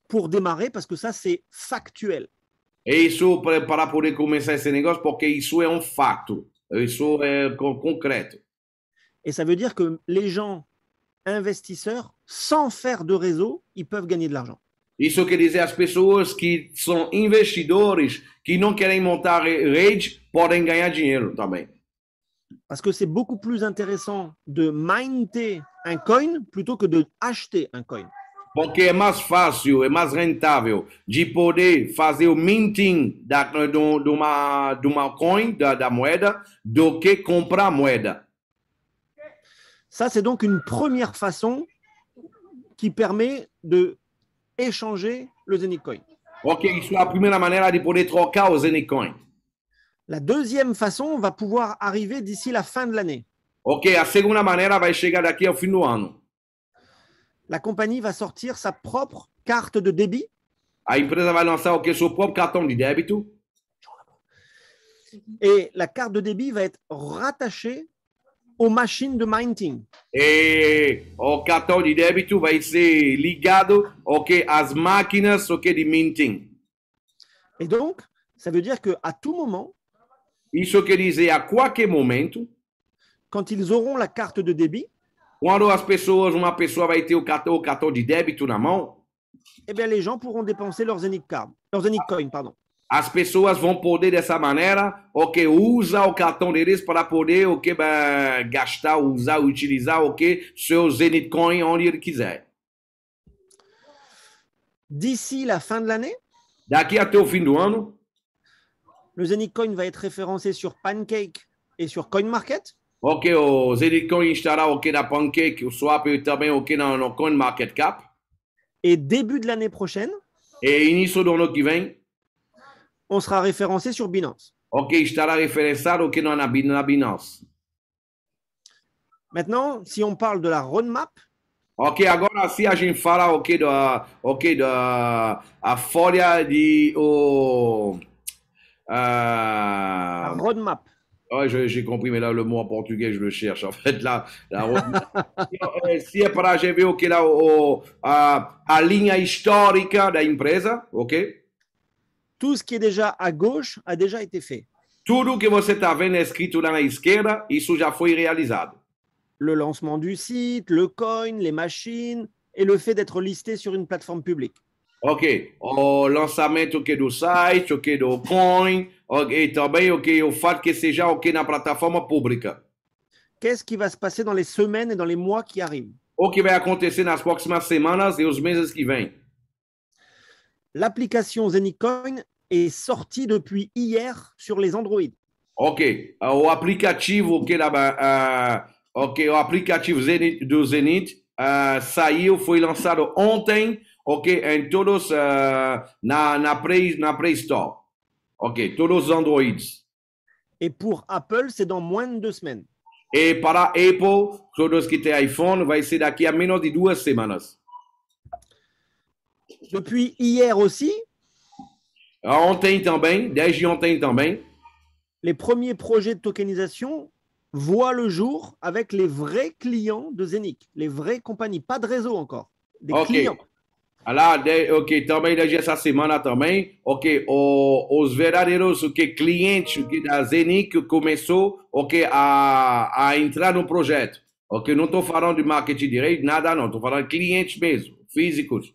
pour démarrer, parce que ça, c'est factuel. e isso para poder começar esse negócio, porque isso é um fato, isso é concreto. Et ça veut dire que les gens investisseurs, sans faire de réseau, ils peuvent gagner de l'argent. Isso quer dizer as pessoas que são investidores, que não querem montar rede, podem ganhar dinheiro também. Parce que c'est beaucoup plus intéressant de minter un coin plutôt que de acheter un coin. Porque é mais fácil, é mais rentável de poder fazer o minting de uma coin, da moeda, do que comprar moeda. Ça, c'est donc une première façon qui permet de échanger le Zenith Coin. Ok, isso é a primeira maneira de poder trocar o Zenith Coin. La deuxième façon va pouvoir arriver d'ici la fin de l'année. Ok, a segunda maneira vai chegar daqui ao fim do ano. La compagnie va sortir sa propre carte de débit A empresa vai lançar o que? Seu próprio cartão de débito. et la carte de débit va être rattachée aux machines de minting. E o cartão de débito vai ser ligado, ok, às máquinas, ok, de minting. Et donc, ça veut dire qu'à tout moment, Isso quer dizer, a qualquer momento, quand ils auront la carte de débit, Quando uma pessoa vai ter o cartão de débito na mão, eh bien, les gens pourront dépenser leurs Zenic Card, leurs Zenic Coin, pardon. as pessoas vão poder dessa maneira, ok, usar o cartão deles para poder, ok, gastar, usar, utilizar, ok, seu Zenith Coin onde ele quiser. D'ici la fin de l'année, Daqui até o fim do ano, le Zenic Coin va être référencé sur Pancake et sur CoinMarket. ok, o Zenith Coin estará, ok, na Pancake, o Swap e também, ok, no CoinMarketCap. Et début de l'année prochaine, E início do ano que vem, on sera référencé sur Binance. ok, estará referenciado, ok, na Binance. Maintenant, si on parle de la roadmap, Ok, agora se a gente fala, a folha de la roadmap, ouais, j'ai compris, mais là, le mot en portugais, je le cherche. En fait, là, se é para a gente ver a linha histórica da empresa, ok? tout ce qui est déjà à gauche a déjà été fait. Tudo que você está vendo escrito lá na esquerda, isso já foi realizado. Le lancement du site, le coin, les machines et le fait d'être listé sur une plateforme publique. Ok, o lançamento do site, do coin, e também o fato que seja na plataforma pública. Qu'est-ce qui va se passer dans les semaines et dans les mois qui arrivent? O que vai acontecer nas próximas semanas e os meses que vêm? L'application Zenicoin est sortie depuis hier sur les Android. Ok, o aplicativo o aplicativo do Zenith saiu, foi lançado ontem, ok, em todos na Play Store, ok, todos os Androids. Et pour Apple, c'est dans moins de 2 semaines. E para Apple, todos que têm iPhone, vai ser daqui a menos de 2 semanas. Depuis hier aussi, Ontem também, desde ontem também, les premiers projets de tokenisation voient le jour avec les vrais clients de Zenic, les vraies compagnies, pas de réseau encore, des ok. clients. Lá, ok, também desde essa semana também, ok, os verdadeiros clientes da Zenith começou, ok, a entrar no projeto. Ok, não estou falando de marketing direito, nada não, estou falando de clientes mesmo, físicos.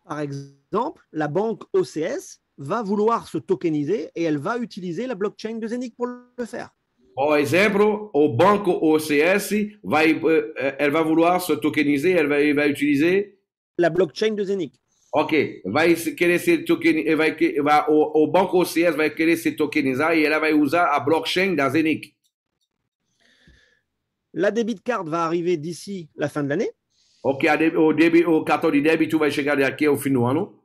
Par exemple, la banque OCS va vouloir se tokeniser et elle va utiliser la blockchain de Zenic pour le faire. Por exemplo, o banco OCS vai vouloir se tokenizar, ele vai utilizar la blockchain de Zenic. Ok, vai querer se tokenizar, o banco OCS vai querer se tokenizar e ela vai usar a blockchain da Zenic. La debit card va arriver d'ici la fin de l'année. Ok, o cartão de débito vai chegar daqui ao fim do ano.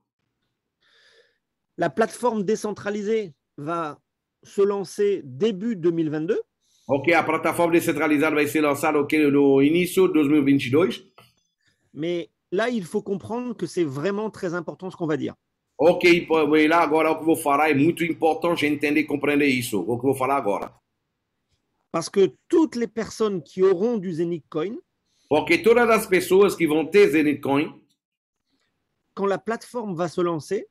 La plateforme décentralisée va se lancer début 2022. Ok, a plataforma descentralizada vai ser lançada no início de 2022. Mais là, il faut comprendre que c'est vraiment très important ce qu'on va dire. Ok, lá agora o que eu vou falar é muito importante entender e compreender isso, o que eu vou falar agora. Parce que toutes les personnes qui auront du Zenic Coin, porque todas as pessoas que vão ter Zenith Coin, quand la plateforme va se lancer,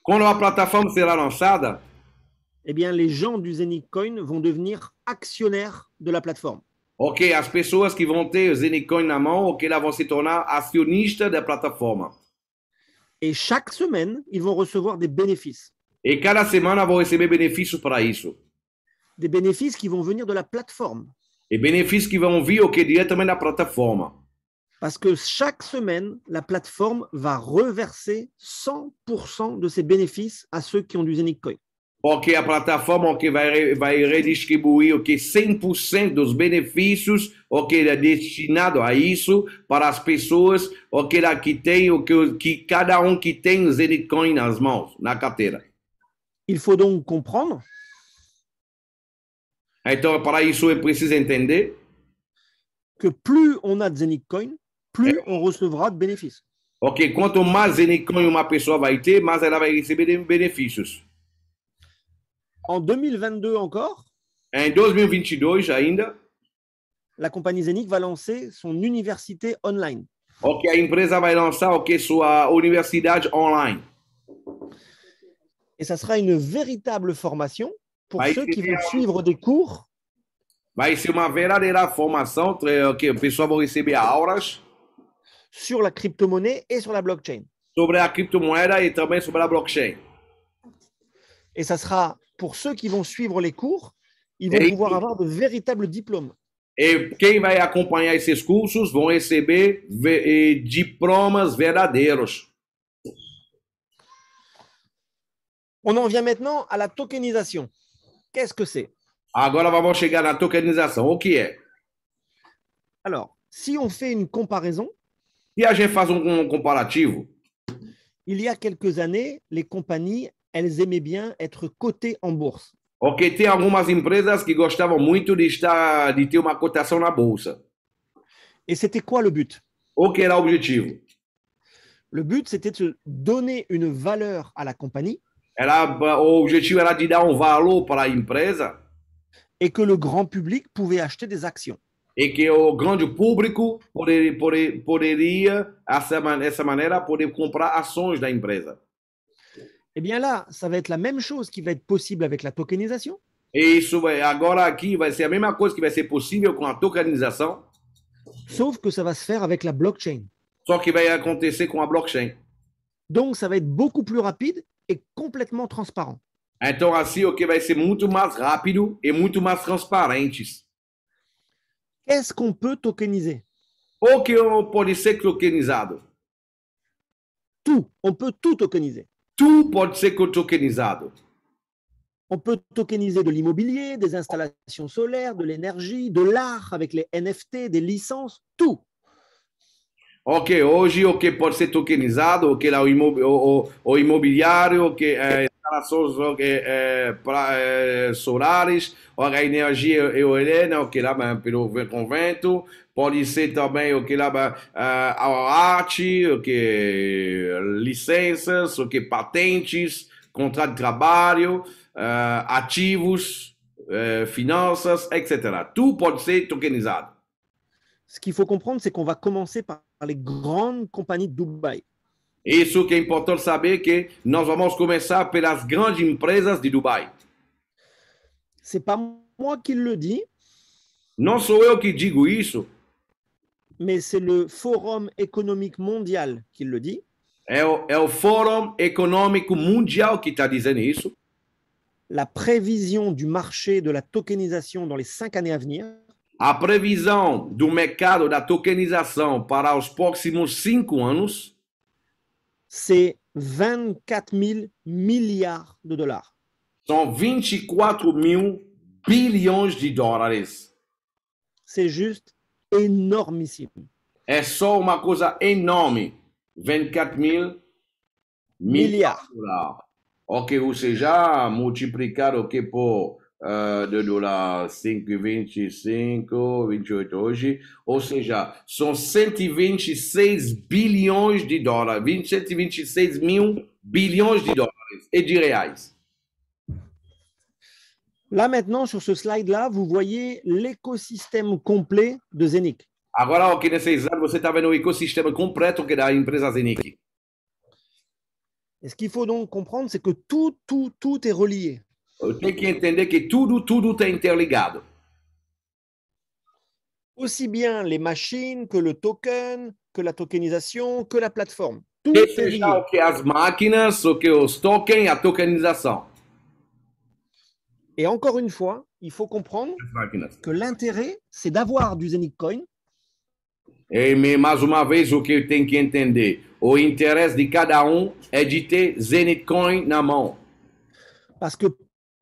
quando a plataforma será lançada, eh bien, les gens du Zenic Coin vont devenir actionnaires de la plateforme. Ok, as pessoas que vão ter o Zenith Coin na mão, ok, elas vão se tornar acionistas da plataforma. Et chaque semaine, ils vont recevoir des bénéfices. E cada semana vão receber benefícios para isso. Des bénéfices qui vont venir de la plateforme. E benefícios que vão vir, ok, diretamente da plataforma. Parce que chaque semaine, la plateforme va reverser 100% de ses bénéfices à ceux qui ont du Zenic Coin. Porque a plataforma okay, vai redistribuir okay, 100% dos benefícios okay, destinado a isso para as pessoas okay, que tem que cada que tem Zenith Coin nas mãos, na carteira. Il faut donc comprendre então, para isso é preciso entender que plus on a de Zenic Coin, plus on recevra de bénéfices. Ok, quanto mais Zenic Coin uma pessoa vai ter, mais ela vai receber benefícios. En 2022 encore, em 2022 ainda, la compagnie Zenic va lancer son université online. Ok, a empresa vai lançar okay, sua universidade online. Et ça sera une véritable formation pour ceux qui vont suivre des cours Vai ser uma verdadeira formação que o pessoal vai receber aulas sur la crypto-monnaie et sur la blockchain. sobre a criptomoeda e também sobre a blockchain. Et ça sera pour ceux qui vont suivre les cours, ils vont pouvoir avoir de véritables diplômes. E quem vai acompanhar esses cursos vão receber diplomas verdadeiros. On en vient maintenant à la tokenisation. Qu'est-ce que c'est? Agora vamos chegar na tokenização. O que é? Alors, si on fait une comparaison, E a gente faz um comparativo. il y a quelques années, les compagnies, elles aimaient bien être cotées en bourse. Ok, tem algumas empresas que gostavam muito de ter uma cotação na bolsa. Et c'était quoi le but? O que era o objetivo? Le but, c'était de donner une valeur à la compagnie O objetivo era de dar um valor para a empresa et que le grand public pouvait acheter des actions. e que o grande público poderia, dessa maneira, poder comprar ações da empresa. Eh bien là, ça va être la même chose qui va être possible avec la tokenisation. E isso agora aqui vai ser a mesma coisa que vai ser possível com a tokenização, Sauf que ça va se faire avec la blockchain. só que vai acontecer com a blockchain. Donc, ça va être beaucoup plus rapide et complètement transparent. Então, assim, o que vai ser muito mais rápido e muito mais transparentes. Qu'est-ce qu'on peut tokeniser? O que pode ser tokenizado? Tout. On peut tout tokeniser. Tudo pode ser tokenizado. On peut tokeniser de l'immobilier, des installations solaires, de l'énergie, de l'art avec les NFT, des licences, tout. Ok, hoje o que pode ser tokenizado, o que é o imobiliário, o que é instalações solares, a energia eólica, o que lá pelo convento, pode ser também o que lá a arte, o que licenças, o que patentes, contrato de trabalho, ativos, finanças, etc. Tudo pode ser tokenizado. Ce qu'il faut comprendre, c'est qu'on va commencer par les grandes compagnies de Dubaï. Isso que é importante saber que nós vamos começar pelas grandes empresas de Dubai. C'est pas moi qui le dis, Não sou eu que digo isso, mais c'est le Forum économique mondial qui le dit. é o Fórum Econômico Mundial que está dizendo isso. La prévision du marché de la tokenisation dans les 5 années à venir, A previsão do mercado da tokenização para os próximos 5 anos c'est 24 000 milliards de dollars. são 24 mil bilhões de dólares. C'est juste énormissime. É só uma coisa enorme. 24 mil Milliards. de dólares. Ok, ou seja, multiplicado o que por de dólar 5,25, 28 hoje, ou seja, são 126 bilhões de dólares, 126 mil bilhões de dólares e de reais. Là maintenant, sur ce slide-là, vous voyez l'écosystème complet de Zenic. Agora, aqui nesse slide, você está vendo o ecossistema completo que é da empresa Zenic. Et ce qu'il faut donc comprendre, c'est que tout est relié. Eu tenho que entender que tudo está interligado. Aussi bien les machines que le token, que la tokenisation, que la plateforme. Tout Que est lié. seja o que as máquinas, o que os tokens, a tokenização. Et encore une fois, il faut comprendre As máquinas. que l'intérêt, c'est d'avoir du Zenic Coin E mais uma vez, o que eu tenho que entender, o interesse de cada é de ter Zenith Coin na mão. parce que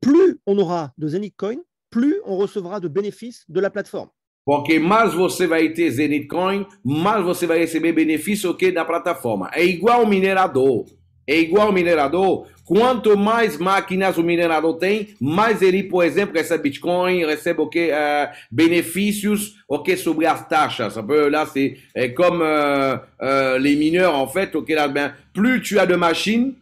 plus on aura de Zenic Coin, plus on recevra de bénéfices de la plateforme. Porque mais você vai ter Zenith Coin, mais você vai receber benefício que da plataforma. É igual o minerador. Quanto mais máquinas o minerador tem, mais ele, por exemplo, recebe Bitcoin, recebe o que benefícios, o que sobre as taxas. Là, c'est comme les mineurs en fait. Ok, là, ben, plus tu as de machines,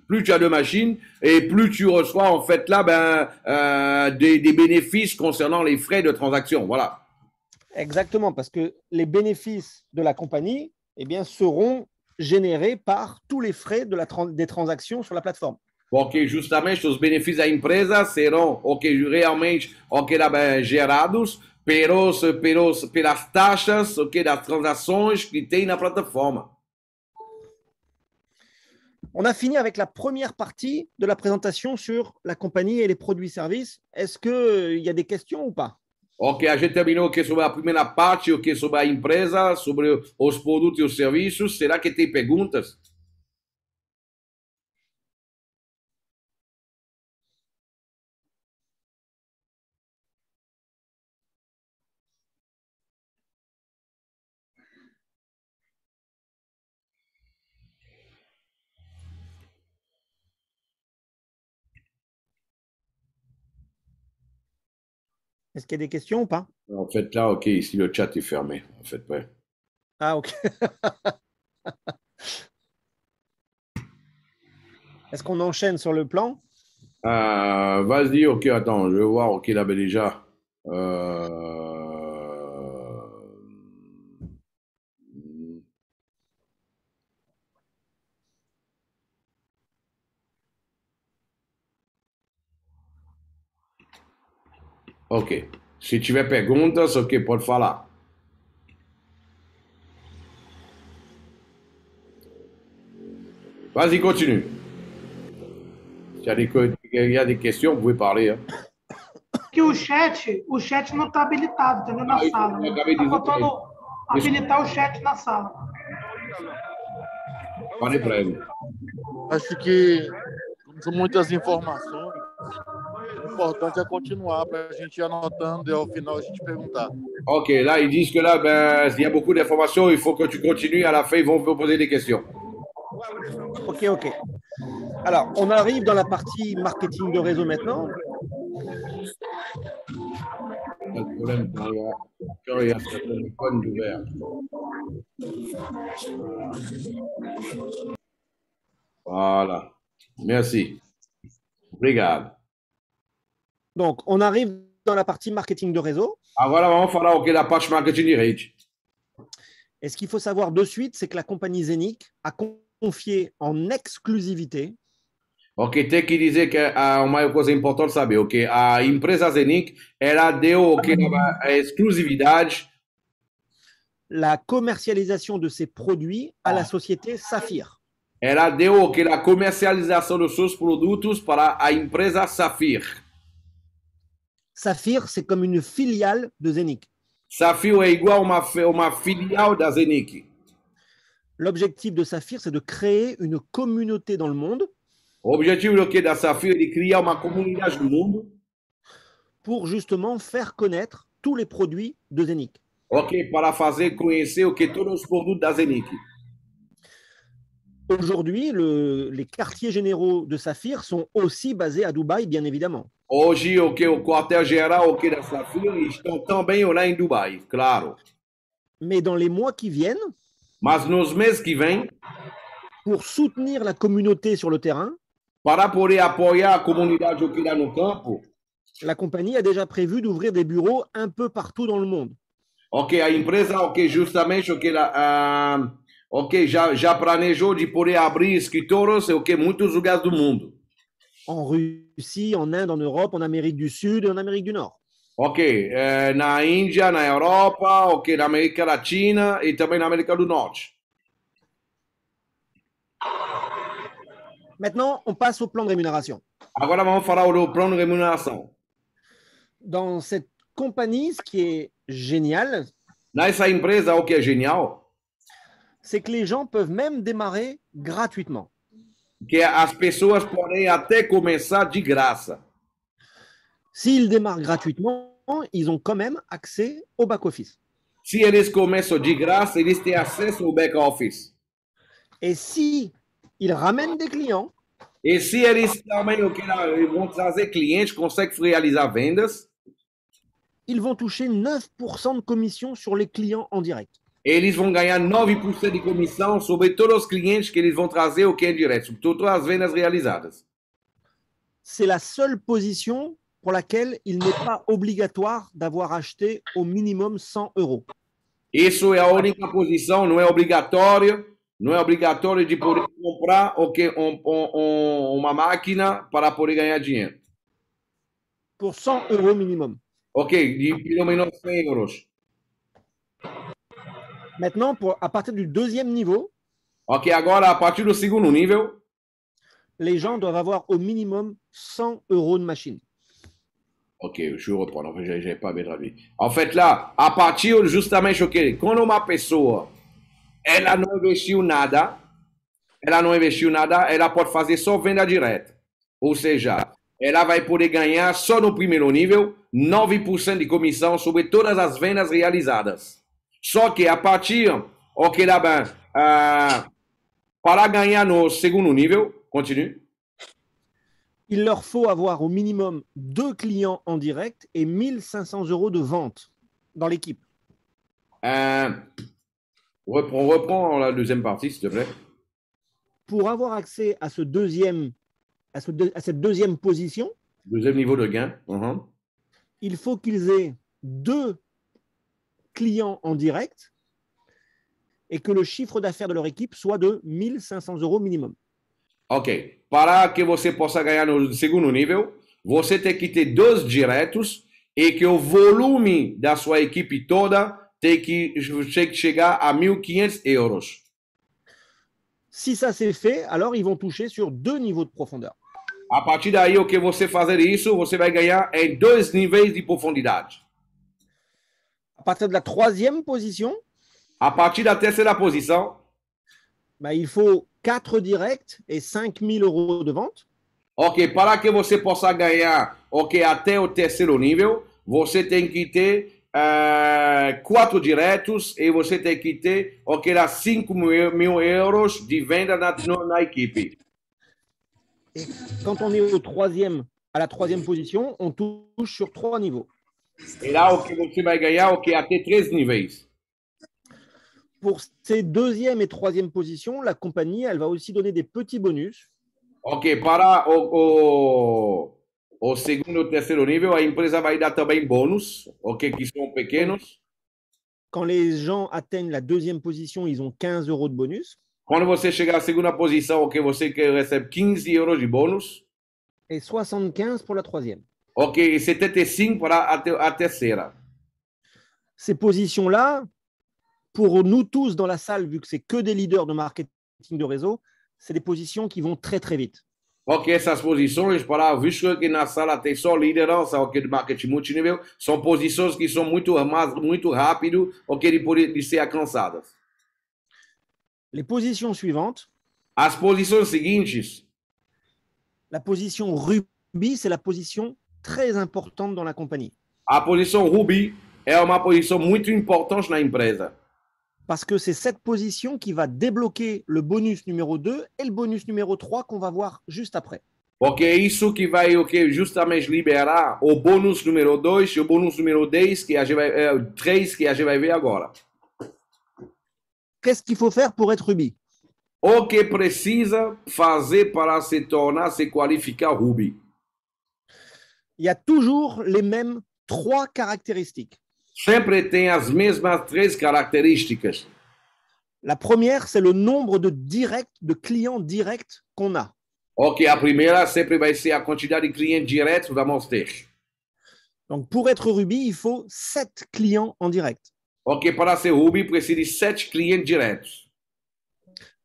et plus tu reçois en fait là, des bénéfices concernant les frais de transaction. Voilà. Exactement, parce que les bénéfices de la compagnie, eh bien, seront générés par tous les frais des transactions sur la plateforme. Porque justamente os benefícios da empresa serão realmente gerados pelas taxas das transações que tem na plataforma. On a fini avec la première partie de la présentation sur la compagnie et les produits-services. Est-ce qu'il y a des questions ou pas? Ok, a gente terminou sobre a primeira parte, sobre a empresa, sobre os produtos e os serviços. Será que tem perguntas? Est-ce qu'il y a des questions ou pas? En fait, là, ok, ici le chat est fermé. En fait, ouais. Ah, ok. Est-ce qu'on enchaîne sur le plan? Vas-y, ok, attends, je vais voir, ok, là, ben déjà. Ok. Se tiver perguntas, ok, pode falar. Vas-y, continue. S'il y a des questions, vous pouvez parler. Hein. Que o chat não está habilitado, entendeu? Na sala. Está faltando habilitar o chat na sala. Falei para ele. Acho que são muitas informações. O importante é continuar para a gente ir anotando e ao final a gente perguntar. Ok, là, ils disent que là, ben, il y a beaucoup d'informations, il faut que tu continues. À la fin, ils vont vous poser des questions. Ok, ok. Alors, on arrive dans la partie marketing de réseau maintenant. Pas de problème quand il y a ce téléphone ouvert. Voilà. Merci. Obrigado. Donc, on arrive dans la partie marketing de réseau. Agora vamos falar o que da parte marketing de rede. Et ce qu'il faut savoir de suite, c'est que la compagnie Zenic a confié en exclusivité. Ok, tem que dizer que uma coisa importante saber, ok? A empresa Zenic, ela deu a exclusividade. La commercialisation de ses produits à la société Saphir. Ela deu a comercialização dos seus produtos para a empresa Saphir. Saphir, c'est comme une filiale de Zenic. Saphir é igual uma filial da Zenic. L'objectif de Saphir, c'est de créer une communauté dans le monde. O objetivo da Saphir é de criar uma comunidade no mundo. Pour justement faire connaître tous les produits de Zenic. Ok, para fazer conhecer todos os produtos da Zenic. Aujourd'hui, les quartiers généraux de Saphir sont aussi basés à Dubaï, bien évidemment. Hoje, o quartel-geral da Saphir estão também lá em Dubai, claro. Mais dans les mois qui viennent, mas nos meses que vêm, pour soutenir la communauté sur le terrain, para poder apoiar a comunidade lá no campo, la compagnie a déjà prévu d'ouvrir des bureaux un peu partout dans le monde. Ok, a empresa, justamente, já planejou de poder abrir escritórios em muitos lugares do mundo. En Russie, en Inde, en Europe, en Amérique du Sud et en Amérique du Nord. Ok, na Índia, na Europa, ok, na América Latina e também na América do Norte. Maintenant, on passe au plan de rémunération. Agora vamos falar do plano de remuneração. Dans cette compagnie, ce qui est génial, nessa empresa, o que é genial, c'est que les gens peuvent même démarrer gratuitement. Que as pessoas podem até começar de graça. S'ils démarrent gratuitement, ils ont quand même accès au back-office. Se eles começam de graça, eles têm acesso ao back-office. Et si ils ramènent des clients, e se eles também vão trazer clientes, conseguem realizar vendas, ils vont toucher 9% de commission sur les clients en direct. Eles vão ganhar 9% de comissão sobre todos os clientes que eles vão trazer o que é direto, sobre todas as vendas realizadas. C'est la seule position pour laquelle il n'est pas obligatoire d'avoir acheté au minimum 100 euros. Isso é a única posição, não é obrigatório não é obrigatório de poder comprar uma máquina para poder ganhar dinheiro. Pour 100 euros minimum. Ok, de pelo menos 100 euros. Maintenant, à partir du deuxième niveau, Ok, agora a partir do segundo nível, les gens doivent avoir au minimum 100 euros de machine. ok, je reprends, en fait, j'ai pas bien traduit. En fait, là, a partir justamente, ok, quando uma pessoa, ela não investiu nada, ela pode fazer só venda direta. Ou seja, ela vai poder ganhar só no primeiro nível 9% de comissão sobre todas as vendas realizadas. Só que a partir, ok, là, ben, para ganhar no segundo nível, continue. Il leur faut avoir au minimum 2 clients en direct et 1 500 euros de vente dans l'équipe. Reprends la deuxième partie, s'il te plaît. Pour avoir accès à cette deuxième position, Deuxième niveau de gain. il faut qu'ils aient 2 clients en direct et que le chiffre d'affaires de leur équipe soit de 1 500 euros minimum. Ok. Para que você possa ganhar no segundo nível, você tem que ter 2 diretos e que o volume da sua equipe toda tem que chegar a 1.500 euros. Si ça c'est fait, alors ils vont toucher sur 2 niveaux de profondeur. A partir daí, o que você fazer isso, você vai ganhar em 2 níveis de profundidade. À partir de la 3e position, a partir da terceira posição, il faut 4 directs et 5 000 euros de vente. Ok, para que você possa ganhar, ok, até o terceiro nível, você tem que ter 4 diretos e você tem que ter, ok, 5 mil euros de venda na equipe. Et quand on est à la 3e position, on touche sur 3 niveaux. E lá o que você vai ganhar, ok, até 3 níveis. Pour ces 2e et 3e positions, la compagnie, elle va aussi donner des petits bonus. Ok, para o segundo e terceiro nível, a empresa vai dar também bônus, ok, que são pequenos. Quand les gens atteignent la 2e position, ils ont 15 euros de bonus. Quando você chegar à segunda posição, ok, você recebe 15 euros de bônus. Et 75 pour la 3e. Ok, e 75 para a terceira. Ces positions-là, pour nous tous dans la salle, vu que c'est que des leaders de marketing de réseau, c'est des positions qui vont très, très vite. Ok, essas posições, visto que na sala tem só liderança, ok, de marketing multinível, são posições que são muito rápido, ok, de ser alcançadas. Les positions suivantes. As posições seguintes. La position Ruby, c'est la position très importante dans la compagnie. A posição Ruby é uma posição muito importante na empresa. Parce que c'est cette position qui va débloquer le bonus numéro 2 et le bonus numéro 3 qu'on va voir juste après. Porque é isso que vai, ok, justamente liberar o bônus número 2 e o bônus número 10, que a gente vai, 3, que a gente vai ver agora. Qu'est-ce qu'il faut faire pour être Ruby? O que precisa fazer para se qualificar Ruby? Il y a toujours les mêmes 3 caractéristiques. Sempre tem as mesmas 3 características. La première, c'est le nombre de clients directs qu'on a. Ok, a primeira sempre vai ser a quantidade de clientes diretos que vamos ter. Donc, pour être Ruby, il faut 7 clients en direct. Ok, para ser Ruby, precisa de 7 clientes diretos.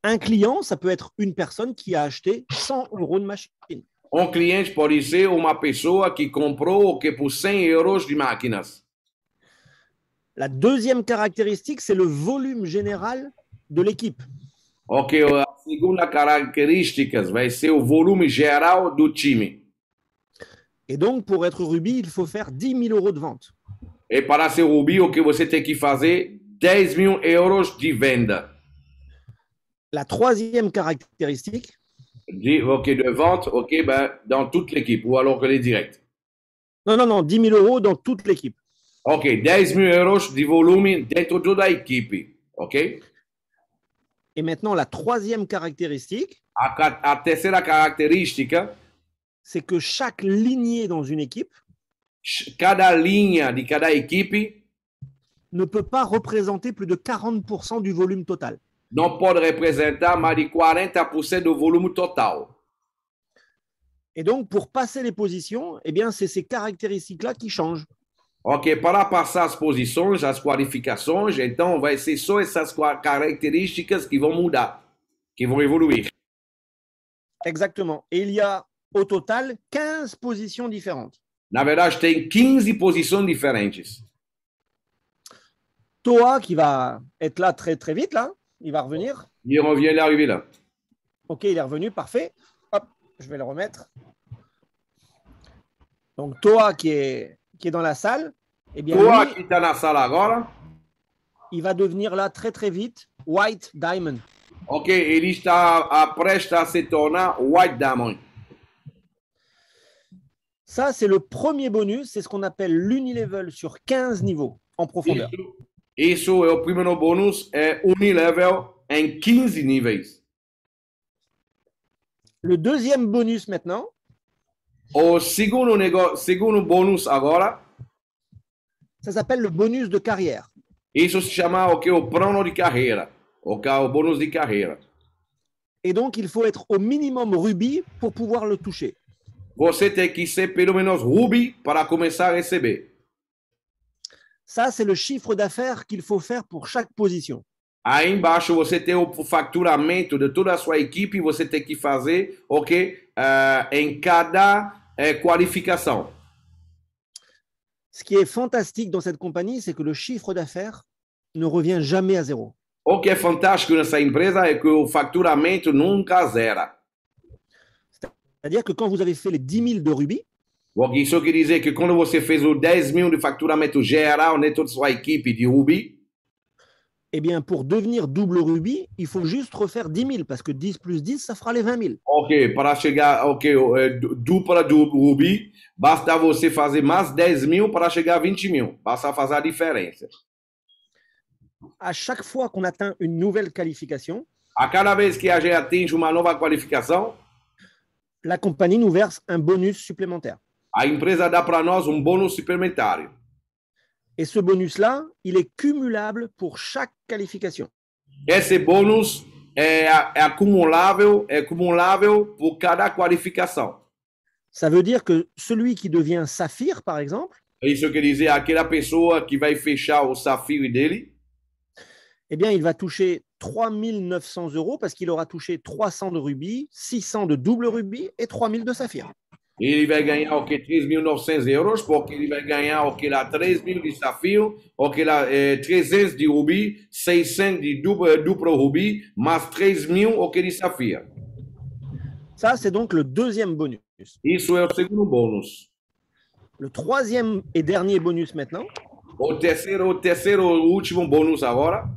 Un client, ça peut être une personne qui a acheté 100 euros de machine. Um cliente pode ser uma pessoa que comprou por 100 euros de máquinas. La deuxième caractéristique, c'est le volume général de l'équipe. Ok, a segunda caractéristica vai ser o volume geral do time. Et donc, pour être Ruby, il faut faire 10 000 euros de vente. E para ser Ruby, o que você tem que fazer 10 mil euros de venda. La troisième caractéristique, de vente, ok, dans toute l'équipe, ou alors que les directs. Non, 10 000 euros dans toute l'équipe. Ok, 10 000 euros de volume dentro de toda a equipe, ok? Et maintenant, la troisième caractéristique, a terceira característica, c'est que chaque lignée dans une équipe, cada linha de cada equipe, ne peut pas représenter plus de 40% du volume total. não pode representar mais de 40% do volume total. Et donc, pour passer les positions, eh bien, c'est ces caractéristiques-là qui changent. Ok, para passar as posições, as qualificações, então vai ser só essas características que vão mudar, que vão evoluir. Exactement. Et il y a au total 15 positions différentes. Na verdade, tem 15 posições diferentes. Toa, qui va être là très très vite, là, il va revenir. E on vient d'arriver là. Ok, il est revenu, parfait. Hop, je vais le remettre. Donc, Toa qui est dans la salle, eh bien, Toa lui, que está na sala agora. il va devenir là très très vite White Diamond. Ok, ele está prestes a se tornar White Diamond. Ça, c'est le premier bonus, c'est ce qu'on appelle l'unilevel sur 15 niveaux en profondeur. Isso é o primeiro bônus, é unilevel em 15 níveis. Le deuxième bonus maintenant, O segundo bônus agora, ça s'appelle le bonus de carrière. isso se chama o plano de carreira, o bônus de carreira. Et donc, il faut être au minimum rubis pour pouvoir le toucher. Você tem que ser pelo menos ruby para começar a receber. Ça, c'est le chiffre d'affaires qu'il faut faire pour chaque position. Aí embaixo você tem o faturamento de toda a sua equipe, você tem que fazer, em cada qualificação. Ce qui est fantastique dans cette compagnie, c'est que le chiffre d'affaires ne revient jamais à zéro. O que é fantástico nessa empresa é que o faturamento nunca zera. C'est-à-dire que quand vous avez fait les 10 000 de rubis, Porque isso quer dizer que quando você fez o 10 mil de faturamento geral de toda a sua equipe de ruby, eh bien, pour devenir double rubis, il faut juste refaire 10 000 parce que 10 plus 10, ça fera les 20 000. ok, para chegar, dupla do ruby, basta você fazer mais 10 mil para chegar a 20 mil. Basta fazer a diferença. À chaque fois qu'on atteint une nouvelle qualification, A cada vez que a gente atinge uma nova qualificação, la compagnie nous verse un bonus supplémentaire. a empresa dá para nós bônus suplementário. Et ce bonus-là, il est cumulable pour chaque qualification. Esse bônus é acumulável por cada qualificação. Ça veut dire que celui qui devient saphir, par exemple, Isso quer dizer aquela pessoa que vai fechar o safiro dele, eh bien, il va toucher 3 900 € parce qu'il aura touché 300 de rubis, 600 de double rubis et 3 000 de saphir. ele vai ganhar 3.900 euros, porque ele vai ganhar lá 3.000 de safiro, lá 300 de rubi, 600 de duplo rubi, mais 3.000 de safira. Ça, c'est donc le deuxième bonus. Isso é o segundo bônus. Le troisième et dernier bonus maintenant, O terceiro último bônus agora,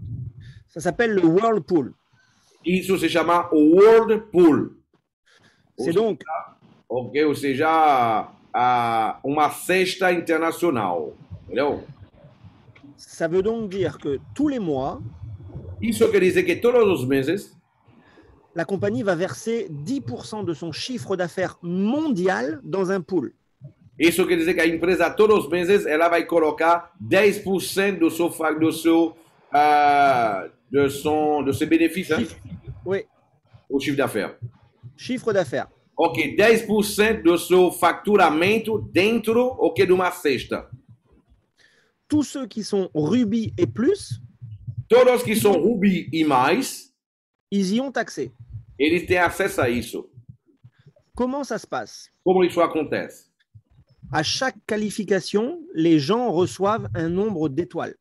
ça s'appelle le Whirlpool. isso se chama World Pool. C'est donc Ou seja, uma cesta internacional. Entendeu? Ça veut donc dire que tous les mois, Isso quer dizer que todos os meses, la compagnie va verser 10% de son chiffre d'affaires mondial dans un pool. isso quer dizer que a empresa todos os meses ela vai colocar 10% do seu benefício, né? Oui, O chiffre d'affaires. chiffre d'affaires. Ok, 10% do seu faturamento dentro de uma cesta. Tous ceux qui sont rubis et plus, Todos que são rubi e mais, ils y ont accès. eles têm acesso a isso. Comment ça se passe? Como isso acontece? À chaque qualification, les gens reçoivent un nombre d'étoiles.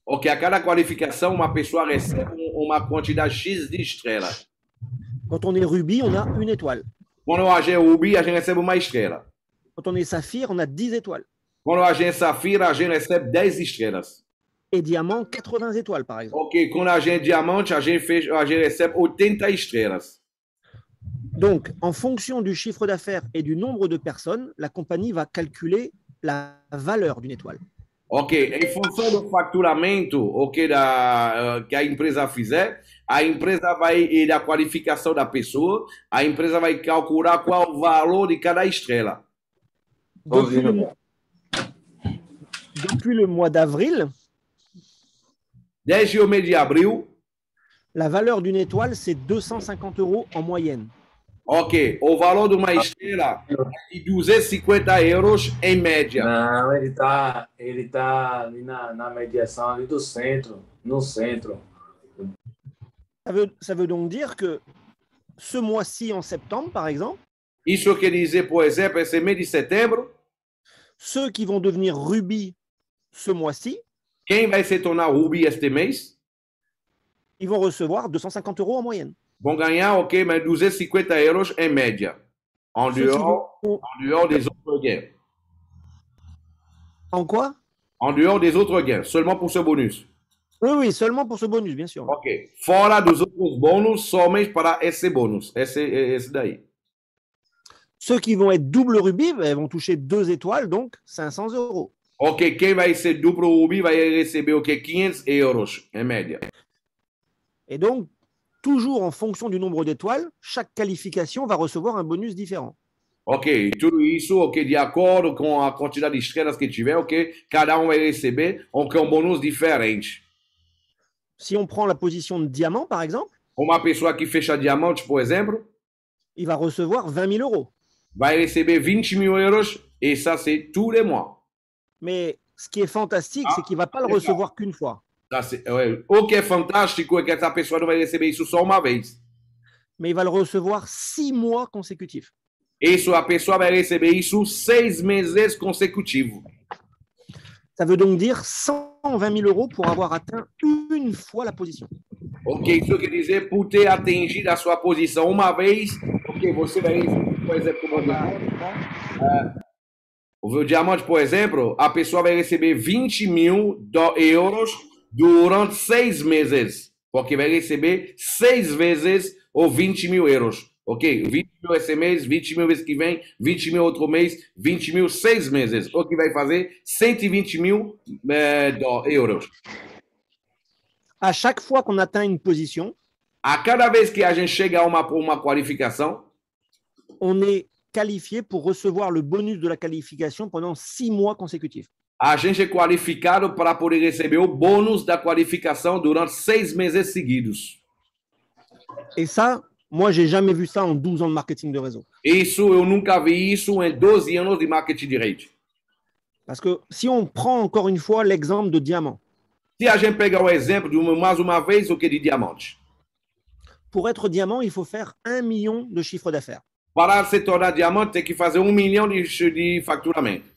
Ok, a cada qualificação uma pessoa recebe uma quantidade X de estrelas. Quand on est rubis, on a une étoile. Quando a gente é rubi, a gente recebe uma estrela. Quand on est saphir, on a 10 étoiles. Quando a gente é safira, a gente recebe 10 estrelas. Et diamant, 80 étoiles, par exemple. Ok, quando a gente é diamante, a gente recebe 80 estrelas. Donc, en fonction du chiffre d'affaires et du nombre de personnes, la compagnie va calculer la valeur d'une étoile. Ok, em função do faturamento que a empresa fizer, a empresa vai, e da qualificação da pessoa, a empresa vai calcular qual o valor de cada estrela. Depuis le mois d'avril, Desde o mês de abril, La valeur d'une étoile, c'est 250 € en moyenne. Ok, o valor de uma estrela é de 250 euros em média. Não, ele tá ali na mediação ali do centro, no centro. Ça veut donc dire que ce mois-ci, en septembre, par exemple, Isso quer dizer, por exemplo, esse mês de setembro, ceux qui vont devenir rubis ce mois-ci, quem vai se tornar rubi este mês ils vont recevoir 250 € en moyenne. vão ganhar, ok, mas 250 euros em média, en Ceux qui dehors des autres gains. En quoi? En dehors des autres gains, seulement pour ce bonus. Oui, seulement pour ce bonus, bien sûr. Ok, fora dos outros bônus, somente para esse bônus, esse daí. Ceux qui vont être double rubis, ils vont toucher 2 étoiles, donc 500 €. Ok, quem vai ser duplo rubi vai receber o que? 500 euros em média. Et donc, toujours en fonction du nombre d'étoiles, chaque qualification va recevoir un bonus différent. Ok, tudo isso, ok, de acordo com a quantidade de estrelas que tiver, ok, cada vai receber um bônus diferente. Si on prend la position de diamant, par exemple, Uma pessoa que fecha diamante, por exemplo, il va recevoir 20 000 €. vai receber 20 mil euros, et ça, c'est tous les mois. Mais ce qui est fantastique, c'est qu'il ne va pas le recevoir qu'une fois. O que é fantástico é que essa pessoa não vai receber isso só uma vez. Mais il va le recevoir 6 mois consécutifs. Isso, a pessoa vai receber isso 6 meses consecutivos. Ça veut donc dire 120 000 € pour avoir atteint une fois la position. Ok, isso quer dizer, por ter atingido a sua posição uma vez, ok, você vai receber, por exemplo, o diamante, por exemplo, a pessoa vai receber 20 mil euros durante 6 meses, porque vai receber 6 vezes os 20 mil euros. Ok? 20 mil esse mês, 20 mil mês que vem, 20 mil outro mês, 20 mil 6 meses. O que vai fazer 120 mil euros. À chaque fois qu'on atteint une position, a cada vez que a gente chega a uma qualificação, on est qualifié pour recevoir le bonus de la qualification pendant 6 mois consécutifs. A gente é qualificado para poder receber o bônus da qualificação durante 6 meses seguidos. Et ça, moi, j'ai jamais vu ça en 12 ans de marketing de réseau. Isso, eu nunca vi isso em 12 anos de marketing de rede. Parce que si on prend encore une fois l'exemple de diamant. Se a gente pegar o exemplo de mais uma vez o que de diamante. Pour être diamant, il faut faire 1 million de chiffre d'affaires. Para se tornar diamante, tem que fazer 1 milhão de faturamento.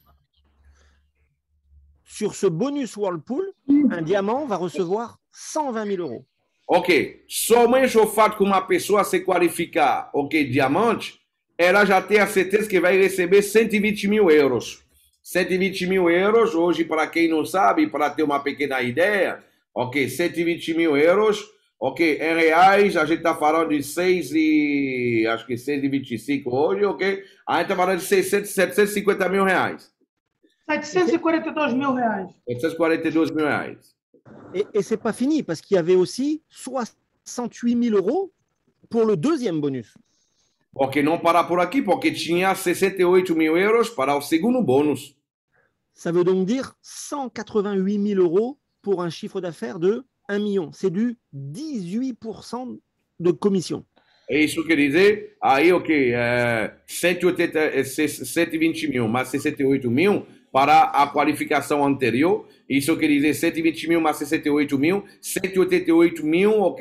Sur ce bonus Whirlpool, un diamant va recevoir 120 000 €. Ok, somente o fato que uma pessoa se qualificar, ok, diamante, ela já tem a certeza que vai receber 120 mil euros. 120 mil euros, hoje, para quem não sabe, para ter uma pequena ideia, ok, 120 mil euros, ok, em reais, a gente está falando de 6,25 hoje, ok? A gente está falando de 750 mil reais. 742 mil reais. 742 mil reais. Et ce n'est pas fini, parce qu'il y avait aussi 68 000 € pour le deuxième bonus. Porque não parar por aqui, porque tinha 68 mil euros para o segundo bônus. Ça veut donc dire 188 000 € pour un chiffre d'affaires de 1 million. C'est du 18% de commission. É isso quer dizer, aí, ok, 120 mil mais 68 mil para a qualificação anterior. Isso quer dizer 120 mil mais 68 mil, 188 mil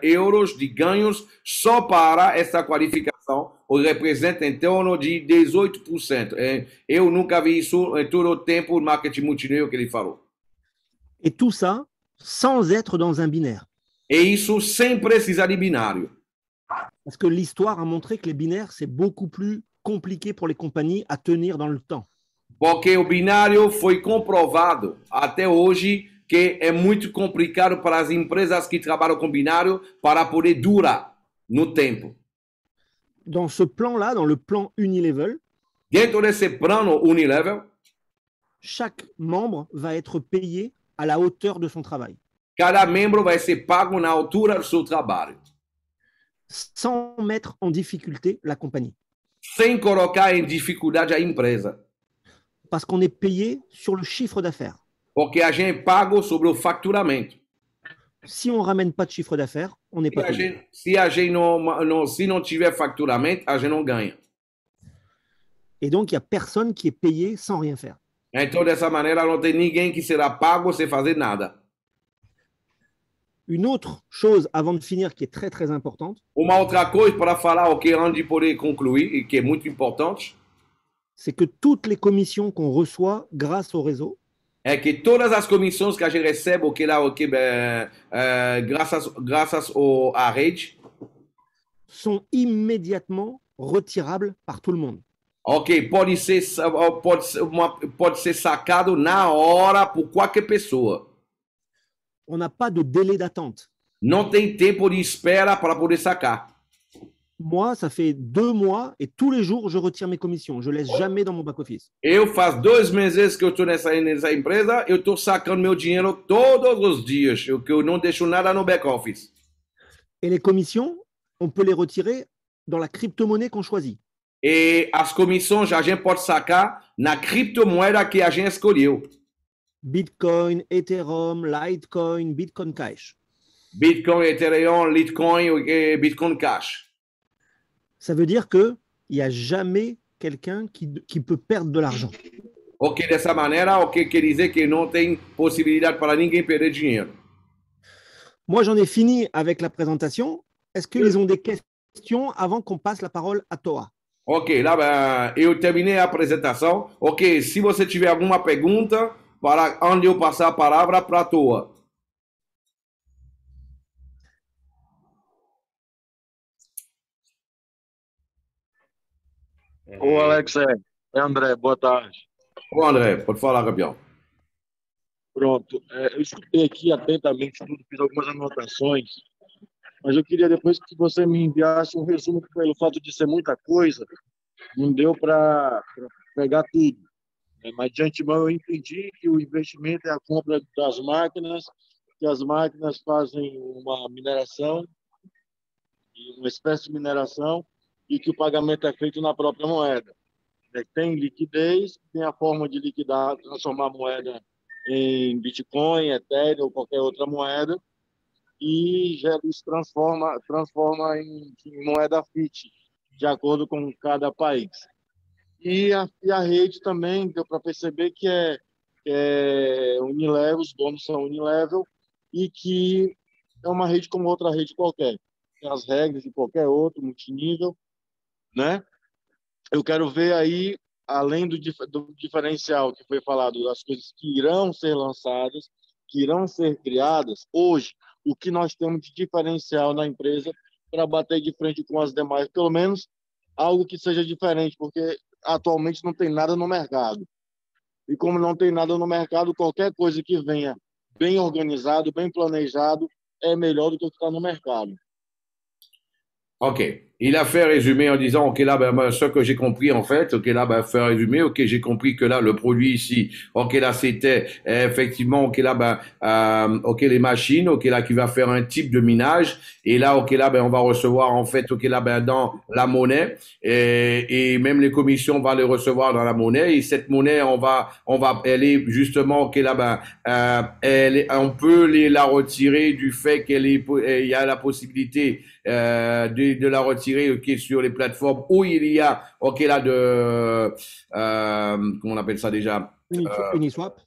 euros de ganhos só para essa qualificação, o que representa em torno de 18%. Eu nunca vi isso em todo o tempo do marketing multinível que ele falou. Et tout ça sans être dans un binaire. E isso sem precisar de binário. Parce que l'histoire a montré que les binaires, c'est beaucoup plus compliqué pour les compagnies à tenir dans le temps. Porque o binário foi comprovado até hoje que é muito complicado para as empresas que trabalham com binário para poder durar no tempo. Dans ce plan-là, dans le plan Unilevel, dentro desse plano Unilevel, chaque membre va être payé à la hauteur de son travail. Cada membro vai ser pago na altura do seu trabalho. Sans mettre en difficulté la compagnie. Sem colocar em dificuldade a empresa. Parce qu'on est payé sur le chiffre d'affaires. Porque a gente é pago sobre o faturamento. Si on ne ramène pas de chiffre d'affaires, on n'est pas payé. Se não tiver faturamento, a gente não ganha. Et donc, il n'y a personne qui est payé sans rien faire. Então, dessa maneira, não tem ninguém que será pago sem fazer nada. Une autre chose, avant de finir, qui est très, très importante, Uma outra coisa para falar, antes de poder concluir, e que é muito importante, c'est que toutes les commissions qu'on reçoit grâce au réseau é que todas as comissões que a gente recebe, graças à rede, sont immédiatement retirables par tout le monde. pode ser sacado na hora por qualquer pessoa. On n'a pas de délai d'attente. Não tem tempo de espera para poder sacar. Moi, ça fait 2 mois et tous les jours, je retire mes commissions. Je ne laisse jamais dans mon back-office. Eu faz 2 meses que eu estou nessa empresa, eu estou sacando meu dinheiro todos os dias, que eu não deixo nada no back-office. Et les commissions, on peut les retirer dans la crypto-monnaie qu'on choisit. E as comissões a gente pode sacar na criptomoeda que a gente escolheu. Bitcoin, Ethereum, Litecoin, Bitcoin Cash. Bitcoin, Ethereum, Litecoin et Bitcoin Cash. Ça veut dire qu'il n'y a jamais quelqu'un qui peut perdre de l'argent. Dessa maneira, quer dizer que não tem possibilidade para ninguém perder dinheiro. Moi, j'en ai fini avec la présentation. Est-ce qu'ils ont des questions avant qu'on passe la parole à Toa? Lá eu terminei a apresentação. Se você tiver alguma pergunta, para onde eu passar a palavra para a Toa. Ô, Alex, é André, boa tarde. Ô, André, pode falar, campeão. Pronto. Eu escutei aqui atentamente tudo, fiz algumas anotações, mas eu queria depois que você me enviasse um resumo, porque pelo fato de ser muita coisa, não deu para pegar tudo. Mas de antemão eu entendi que o investimento é a compra das máquinas, que as máquinas fazem uma mineração, uma espécie de mineração, e que o pagamento é feito na própria moeda. Tem liquidez, tem a forma de liquidar, transformar a moeda em Bitcoin, Ethereum ou qualquer outra moeda, e isso transforma em moeda fiat, de acordo com cada país. E a rede também deu para perceber que é Unilevel, os donos são Unilevel, e que é uma rede como outra rede qualquer. Tem as regras de qualquer outro, multinível, né? Eu quero ver aí, além do diferencial que foi falado, das coisas que irão ser lançadas, que irão ser criadas, hoje, o que nós temos de diferencial na empresa para bater de frente com as demais, pelo menos algo que seja diferente, porque atualmente não tem nada no mercado. E como não tem nada no mercado, qualquer coisa que venha bem organizado, bem planejado, é melhor do que o que está no mercado. Il a fait résumer en disant, là, ce que j'ai compris, en fait, là, fait résumer, j'ai compris que là, le produit ici, là, c'était, effectivement, là, les machines, là, qui va faire un type de minage, et là, là, on va recevoir, en fait, là, dans la monnaie, et même les commissions, on va les recevoir dans la monnaie, et cette monnaie, elle est, justement, là, on peut la retirer du fait il y a la possibilité, de la retirer sur les plateformes où il y a comment on appelle ça déjà, Uniswap.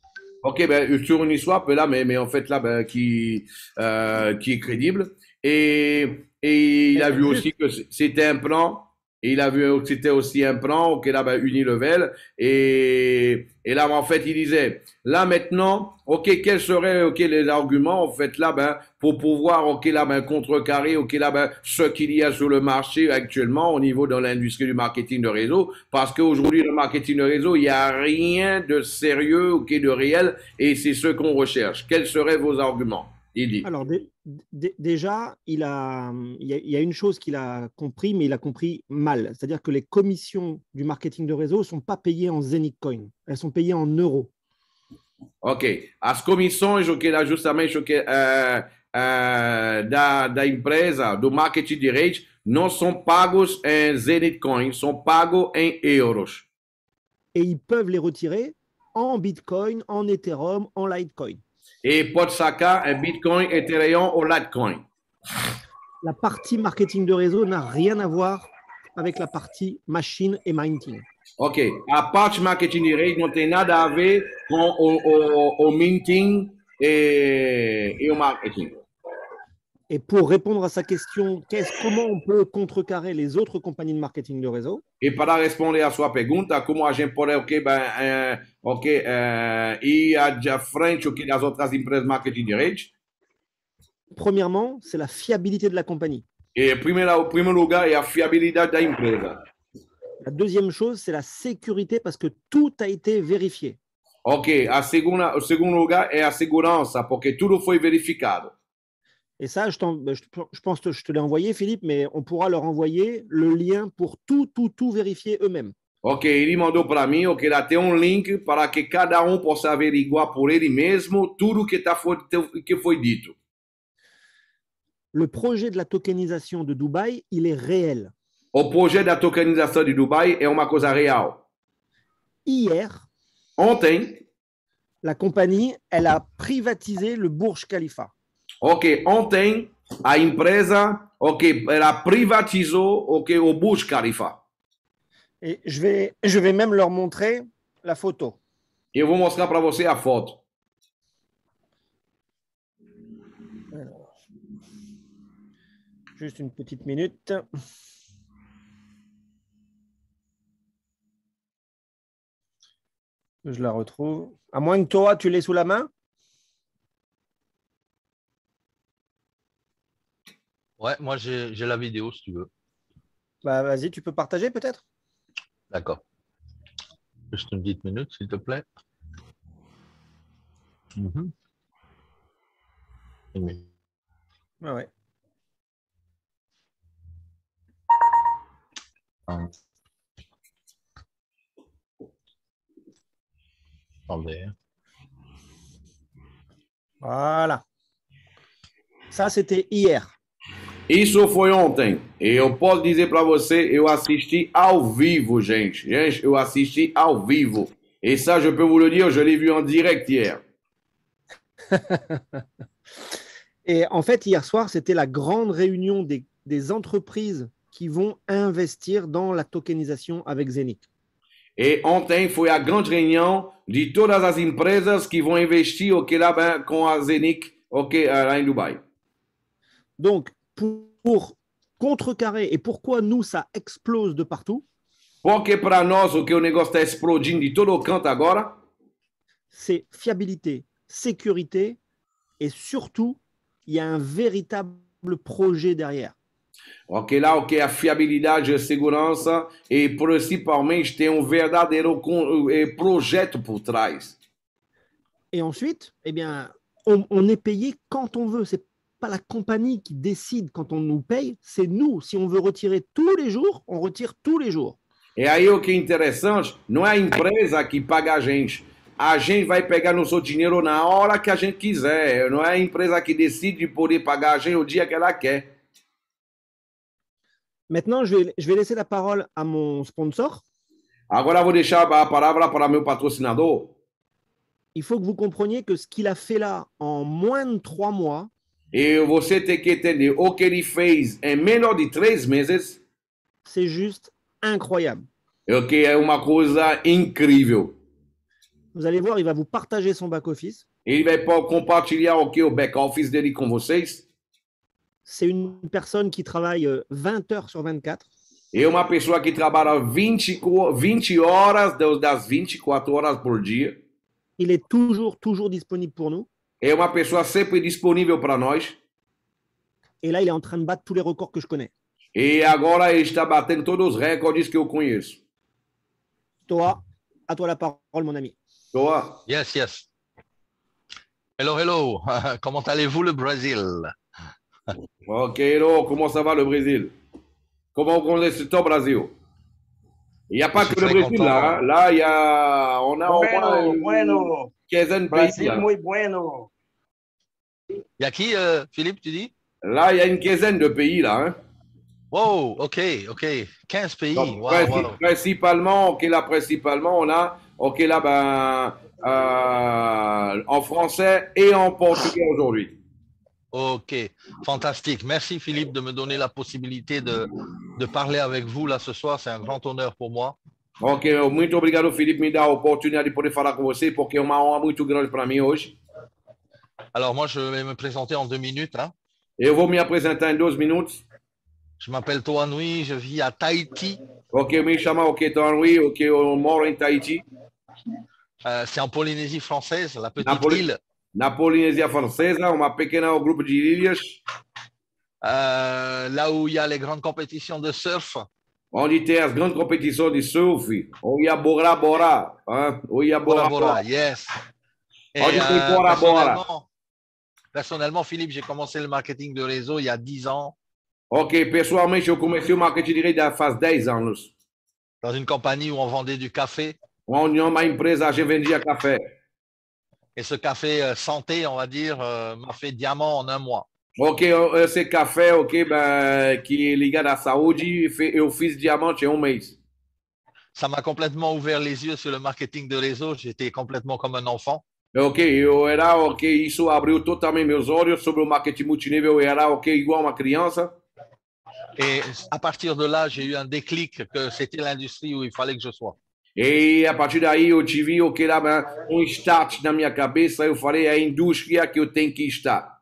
Sur Uniswap là, mais en fait là qui est crédible, et il a vu aussi que c'était un plan. Et il a vu que c'était aussi un plan, là, Unilevel. Et là, en fait, il disait, là, maintenant, quels seraient, les arguments, en fait, là, pour pouvoir, là, contrecarrer, là, ce qu'il y a sur le marché actuellement au niveau de l'industrie du marketing de réseau. Parce qu'aujourd'hui, le marketing de réseau, il n'y a rien de sérieux, de réel, et c'est ce qu'on recherche. Quels seraient vos arguments? Il dit. Alors, déjà, il y a une chose qu'il a compris, mais il a compris mal. C'est-à-dire que les commissions du marketing de réseau ne sont pas payées en Zenith Coin. Elles sont payées en euros. As comissões, lá, justamente, da empresa, do marketing de rede, não são pagos em Zenith Coin, são pagos em euros. Et ils peuvent les retirer en Bitcoin, en Ethereum, en Litecoin. Et pode sacar un Bitcoin, Ethereum ou Litecoin. la partie marketing de réseau n'a rien à voir avec la partie machine et minting. Ok, a parte marketing de rede não tem nada a ver com o minting e o marketing. Et pour répondre à sa question, comment on peut contrecarrer les autres compagnies de marketing de réseau? E para responder à sua pergunta, como a gente pode ir à frente das outras empresas de marketing de rede? Premièrement, c'est la fiabilité de la compagnie. E o primeiro lugar é a fiabilidade da empresa. La deuxième chose, c'est la sécurité parce que tout a été vérifié. Ok, o segundo lugar é a segurança, porque tudo foi verificado. Et ça, je pense que je te l'ai envoyé, Philippe, mais on pourra leur envoyer le lien pour tout vérifier eux-mêmes. Ok, ele mandou para mim, ok, lá tem link para que cada possa averiguar por ele mesmo tudo que foi dito. Le projet de la tokenisation de Dubaï, il est réel. O projet da tokenização de Dubai é uma coisa real. Hier, ontem, la compagnie, elle a privatisé le Burj Khalifa. Ok, ontem a empresa, ok, ela privatizou, ok, o Burj Khalifa. Et je vais même leur montrer la photo. Eu vou mostrar para você a foto. Alors, juste une petite minute. Je la retrouve. À moins que toi, tu l'aies sous la main. Ouais, moi j'ai la vidéo si tu veux. Bah vas-y, tu peux partager peut-être? D'accord. Juste une petite minute, s'il te plaît. Une minute. Ah ouais. Attendez. Voilà. Ça, c'était hier. Isso foi ontem. E eu posso dizer para você, eu assisti ao vivo, gente. Gente, eu assisti ao vivo. Et ça, je peux vous le dire, je l'ai vu en direct hier. Et en fait, hier soir, c'était la grande réunion des entreprises qui vont investir dans la tokenisation avec Zenith. E ontem foi a grande reunião de todas as empresas que vão investir lá com a Zenith lá em Dubai. Donc, pour contrecarrer, et pourquoi nous, ça explose de partout? Porque para nós o negócio está explodindo de todo canto agora? C'est fiabilité, sécurité, et surtout, il y a un véritable projet derrière. Ok, lá a fiabilidade, a segurança e principalmente tem verdadeiro projeto por trás. Et ensuite, eh bien, on est payé quand on veut. C'est pas la compagnie qui décide quand on nous paye, c'est nous. Si on veut retirer tous les jours, on retire tous les jours. E aí o que é interessante, não é a empresa que paga a gente. A gente vai pegar nosso dinheiro na hora que a gente quiser. Não é a empresa que decide poder pagar a gente o dia que ela quer. Maintenant, je vais laisser la parole à mon sponsor. Agora eu vou deixar a palavra para meu patrocinador. Il faut que vous compreniez que ce qu'il a fait là en moins de 3 mois. E você tem que entender o que ele fez em menos de 3 meses. C'est juste incroyable. O que é uma coisa incrível. Vous allez voir, il va vous partager son back-office. Ele vai compartilhar o back-office dele com vocês. C'est une personne qui travaille 20 heures sur 24. É uma pessoa que trabalha 20 horas das 24 horas por dia. Il est toujours disponible pour nous. É uma pessoa sempre disponível para nós. Et là, il est en train de battre tous les records que je connais. E agora ele está batendo todos os recordes que eu conheço. Toi, à toi la parole, mon ami. Toi. Yes. Hello. Comment allez-vous le Brésil? Ok, hello. Comment ça va le Brésil? Comment on connaît o Brasil? Il n'y a pas que le Brésil là. Là, on a au moins une quinzaine de pays. Brasil muy bueno. Il y a qui, Philippe, tu dis? Là, il y a une quinzaine de pays là. Hein? Wow, ok. 15 pays. Donc, Wow. principalement, on a, en français et en portugais aujourd'hui. Ok, fantastique. Merci Philippe de me donner la possibilité de parler avec vous là ce soir. C'est un grand honneur pour moi. Ok, muito obrigado, Felipe, me dar a oportunidade de poder falar com você, porque é uma honra muito grande para mim hoje. Alors moi, je vais me présenter en 2 minutes. Hein. Eu vou me apresentar em 2 minutos. Je m'appelle Toan Nui, je vis à Tahiti. Ok, eu me chamo Toanui, ok, eu moro em Tahiti. C'est en Polynésie française, la petite île. Na Polinésia Francesa, uma pequena grupo de ilhas. Là où il y a les grandes compétitions de surf. Onde tem as grandes competições de surf. Ou ia Bora Bora. Hein? Ou ia Bora Bora. Yes. Et, onde tem Bora Bora. Personnellement, Philippe, j'ai commencé le marketing de réseau il y a 10 ans. Ok, pessoalmente eu comecei o marketing de rede faz 10 anos. Dans une compagnie où on vendait du café. Onde uma empresa a gente vendia café. Et ce café santé, on va dire, m'a fait diamant en 1 mois. Ok, esse café, ok, ben, que é ligado à saúde, eu fiz diamante em 1 mês. Ça m'a complètement ouvert les yeux sur le marketing de réseau. J'étais complètement comme un enfant. Ok, isso abriu totalmente meus olhos sobre o marketing multinível. Eu era, ok, igual uma criança. Et à partir de là, j'ai eu un déclic que c'était l'industrie où il fallait que je sois. E a partir daí eu tive start na minha cabeça. Eu falei, é a indústria que eu tenho que estar.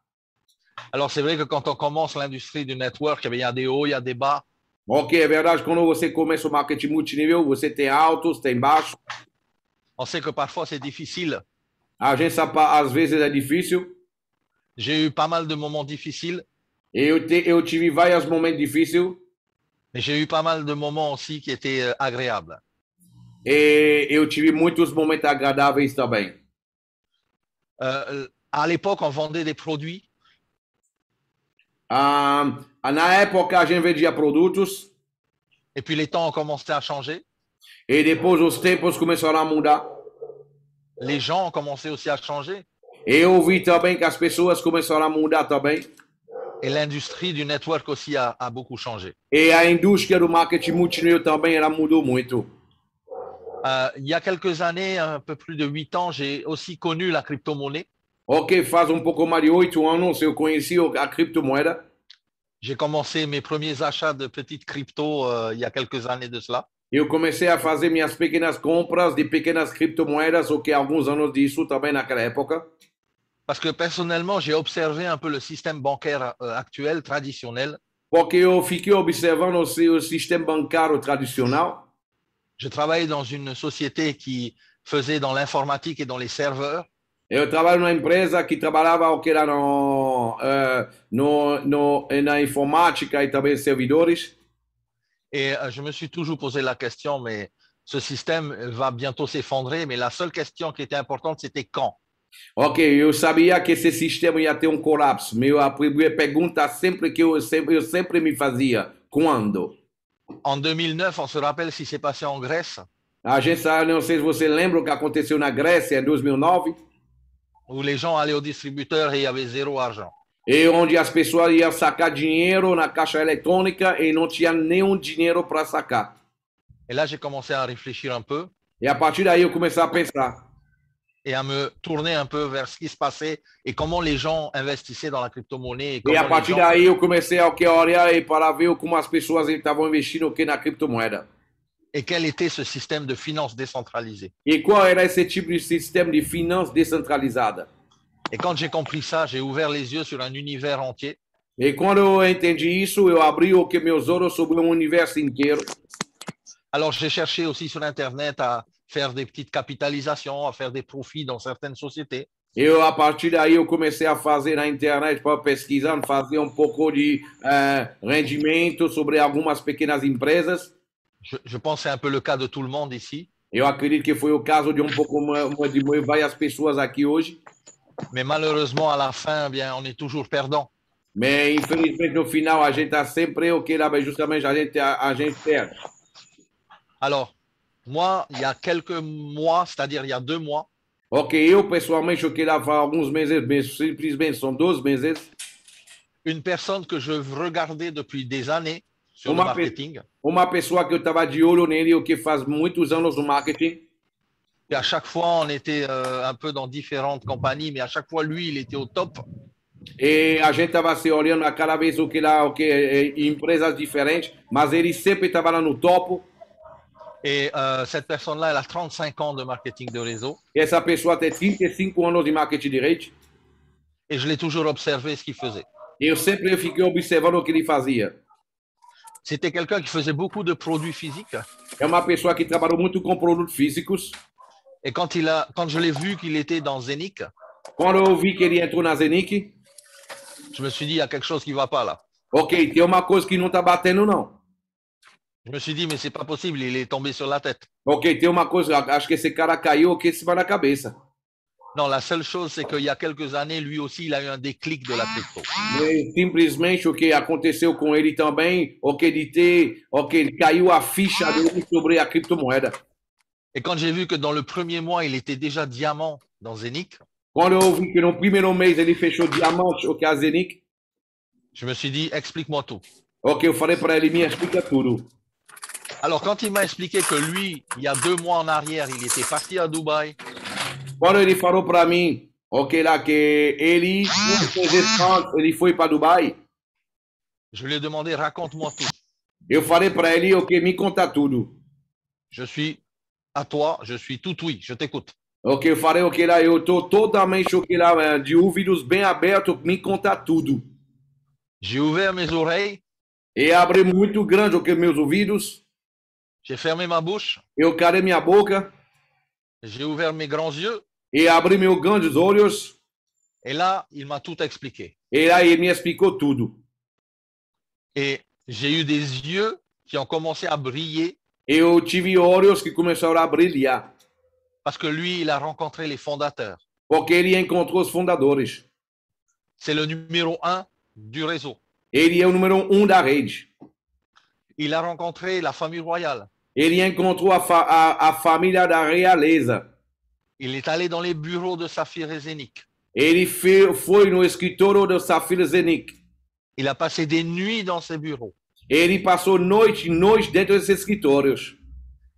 Alors c'est vrai que quand on commence l'industrie du network, il y a des hauts, il y a des bas. Ok, é verdade, quando você começa o marketing multinível, você tem altos, tem baixos. On sait que parfois c'est difficile. A gente sabe, às vezes é difícil. J'ai eu pas mal de moments difficiles. Eu tive vários momentos difíceis. Mais j'ai eu pas mal de moments aussi qui étaient agréables. E eu tive muitos momentos agradáveis também. À l'époque, on vendait des produits. Na época, a gente vendia produtos. Et puis les temps ont commencé à changer. E depois os tempos começaram a mudar. Les gens ont commencé aussi à changer. Eu vi também que as pessoas começaram a mudar também. Et l'industrie du network aussi a beaucoup changé. E a indústria do marketing multinível também ela mudou muito. Il y a quelques années, un peu plus de 8 ans, j'ai aussi connu la crypto-monnaie. Ok, faz pouco mais de 8 anos eu conheci a criptomoeda. J'ai commencé mes premiers achats de petites cryptos il y a quelques années de cela. Eu comecei a fazer minhas pequenas compras de pequenas criptomoedas, ok, alguns anos disso também naquela época. Parce que personnellement, j'ai observé un peu le système bancaire actuel, traditionnel. Porque eu fiquei observando o sistema bancário tradicional. Je travaillais dans une société qui faisait dans l'informatique et dans les serveurs. Eu trabalho numa empresa que trabalhava o que era na informática e também servidores. Et je me suis toujours posé la question, mais ce système va bientôt s'effondrer, mais la seule question qui était importante, c'était quand. Ok, eu sabia que esse sistema ia ter colapso, mas a pergunta sempre que eu sempre me fazia, quando? En 2009, on se rappelle ce qui s'est passé en Grèce. A gente sabe, não sei se você lembra o que aconteceu na Grécia em 2009. Où les gens allaient au distributeur et il y avait 0 argent. E onde as pessoas iam sacar dinheiro na caixa eletrônica e não tinha nenhum dinheiro para sacar. Et là, j'ai commencé à réfléchir un peu. E a partir daí eu comecei a pensar. Et à me tourner un peu vers ce qui se passait et comment les gens investissaient dans la crypto-monnaie. E a partir daí eu comecei a olhar e para ver como as pessoas estavam investindo na criptomoeda. Et quel était ce système de finance décentralisée. E qual era esse tipo de sistema de finanças descentralizada? Et quand j'ai compris ça, j'ai ouvert les yeux sur un univers entier. E quando eu entendi isso, eu abri meus olhos sobre universo inteiro. Alors j'ai cherché aussi sur Internet à faire des petites capitalisations, à faire des profits dans certaines sociétés. A partir daí, eu comecei a fazer na internet para pesquisar, fazer pouco de rendimento sobre algumas pequenas empresas. Je pense que c'est un peu le cas de tout le monde ici. Eu acredito que foi o caso de pouco de várias pessoas aqui hoje. Mais malheureusement, à la fin, bien, on est toujours perdant. Mas, infelizmente, no final, a gente está sempre justamente a gente perde. Alors, moi, il y a quelques mois, c'est-à-dire il y a 2 mois. Ok, eu pessoalmente, eu queria falar alguns meses, mas simplesmente são 2 meses. Une personne que je regardais depuis des années sur le marketing. Uma pessoa que eu estava de olho nele, o que faz muitos anos no marketing. Et à chaque fois, on était un peu dans différentes compagnies, mais à chaque fois, lui, il était au top. E a gente estava se olhando a cada vez o que lá, empresas diferentes, mas ele sempre estava lá no topo. Et cette personne-là, elle a 35 ans de marketing de réseau. E essa pessoa tem 35 anos de marketing de rede. Et je l'ai toujours observé ce qu'il faisait. E eu sempre fiquei observando o que ele fazia. C'était quelqu'un qui faisait beaucoup de produits physiques. É uma pessoa que trabalhou muito com produtos físicos. Et quand je l'ai vu qu'il était dans Zenic, Quando eu vi que ele entrou na Zenic, je me suis dit, il y a quelque chose qui ne va pas là. ok, tem uma coisa que não está batendo, não. Je me suis dit, mais c'est pas possible, il est tombé sur la tête. Ok, tem uma coisa, acho que esse cara caiu aqui em cima da cabeça. Non, la seule chose, c'est qu'il y a quelques années, lui aussi, il a eu un déclic de la crypto. E simplesmente o que aconteceu com ele também, ele caiu a ficha dele sobre a criptomoeda. Et quand j'ai vu que dans le premier mois, il était déjà diamant dans Zenic, Quando eu vi que no primeiro mês ele fechou diamante, o que é a Zenic, je me suis dit, explique-moi tout. ok, eu falei para ele, me explica tudo. Alors, quand il m'a expliqué que lui, il y a 2 mois en arrière, il était parti à Dubaï, Quando ele falou para mim, ok, lá que ele foi para Dubai, je lui ai demandé, raconte-moi tout. eu falei para ele, ok, me conta tudo. Je suis à toi, je suis tout oui, je t'écoute. Ok, eu falei, ok, lá, eu tô totalmente, ok, lá, de ouvidos bem abertos, me conta tudo. J'ai ouvert mes oreilles, E abri muito grande, ok, meus ouvidos. j'ai fermé ma bouche, Eu calei minha boca j'ai ouvert mes grands yeux, e abri meus grandes olhos. et là, il m'a tout expliqué. E aí ele me explicou tudo. Et j'ai eu des yeux qui ont commencé à briller Eu tive olhos que começaram a brilhar, parce que lui, il a rencontré les fondateurs. porque ele encontrou os fundadores. C'est le numéro 1 du réseau. Ele é o número 1 da rede. Il a rencontré la famille royale. Ele encontrou a família da realeza. Il est allé dans les bureaux de Saphir et Zenic. Ele foi no escritório do Safira Zenic. Il a passé des nuits dans ces bureaux. Ele passou noite e noite dentro desses escritórios.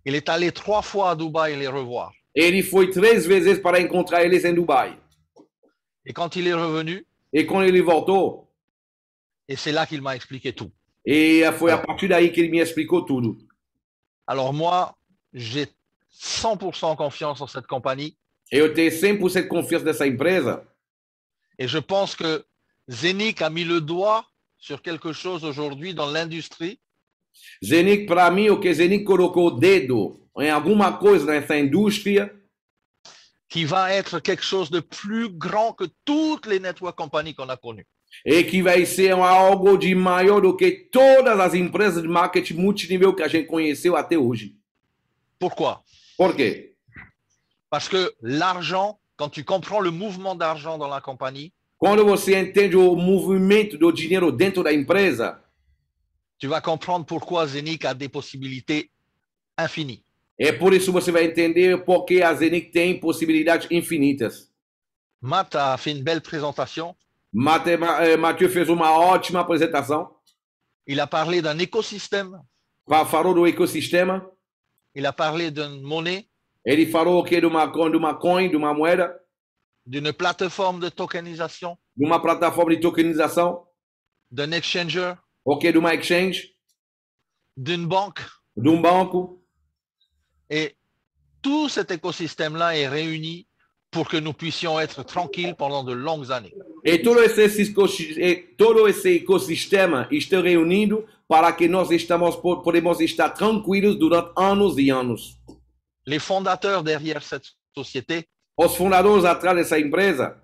Il est allé 3 fois à Dubaï les revoir. Ele foi 3 vezes para encontrar eles em Dubai. Et quand il est revenu, E quando ele voltou, et c'est là qu'il m'a expliqué tout. e foi a partir daí que ele me explicou tudo. Alors moi, j'ai 100% confiance en cette compagnie. Eu tenho 100% de confiança nessa empresa. Et je pense que Zenic a mis le doigt sur quelque chose aujourd'hui dans l'industrie Zenic, para mim, o que Zenic colocou o dedo em alguma coisa nessa indústria qui va être quelque chose de plus grand que toutes les network companies qu'on a connues. e que vai ser algo de maior do que todas as empresas de marketing multinível que a gente conheceu até hoje. Pourquoi? Por quê? Parce que l'argent, quand tu comprends le mouvement d'argent dans la compagnie, Quando você entende o movimento do dinheiro dentro da empresa, tu vas comprendre pourquoi Zenic a des possibilités infinies. é por isso que você vai entender por que a Zenic tem possibilidades infinitas. Matt a fait une belle présentation. Mathieu fez uma ótima apresentação. Il a parlé d'un écosystème. Falou do ecossistema. Il a parlé d'une monnaie, Ele falou que de uma coin, de uma moeda, d'une plateforme de tokenisation, de uma plataforma de tokenização, d'un exchanger, ok, de uma exchange, d'une banque. de um banco. Et tout cet écosystème-là est réuni pour que nous puissions être tranquilles pendant de longues années. E todo esse ecossistema está reunido para que nós podemos estar tranquilos durante anos e anos. Les fondateurs derrière cette société Os fundadores atrás dessa empresa,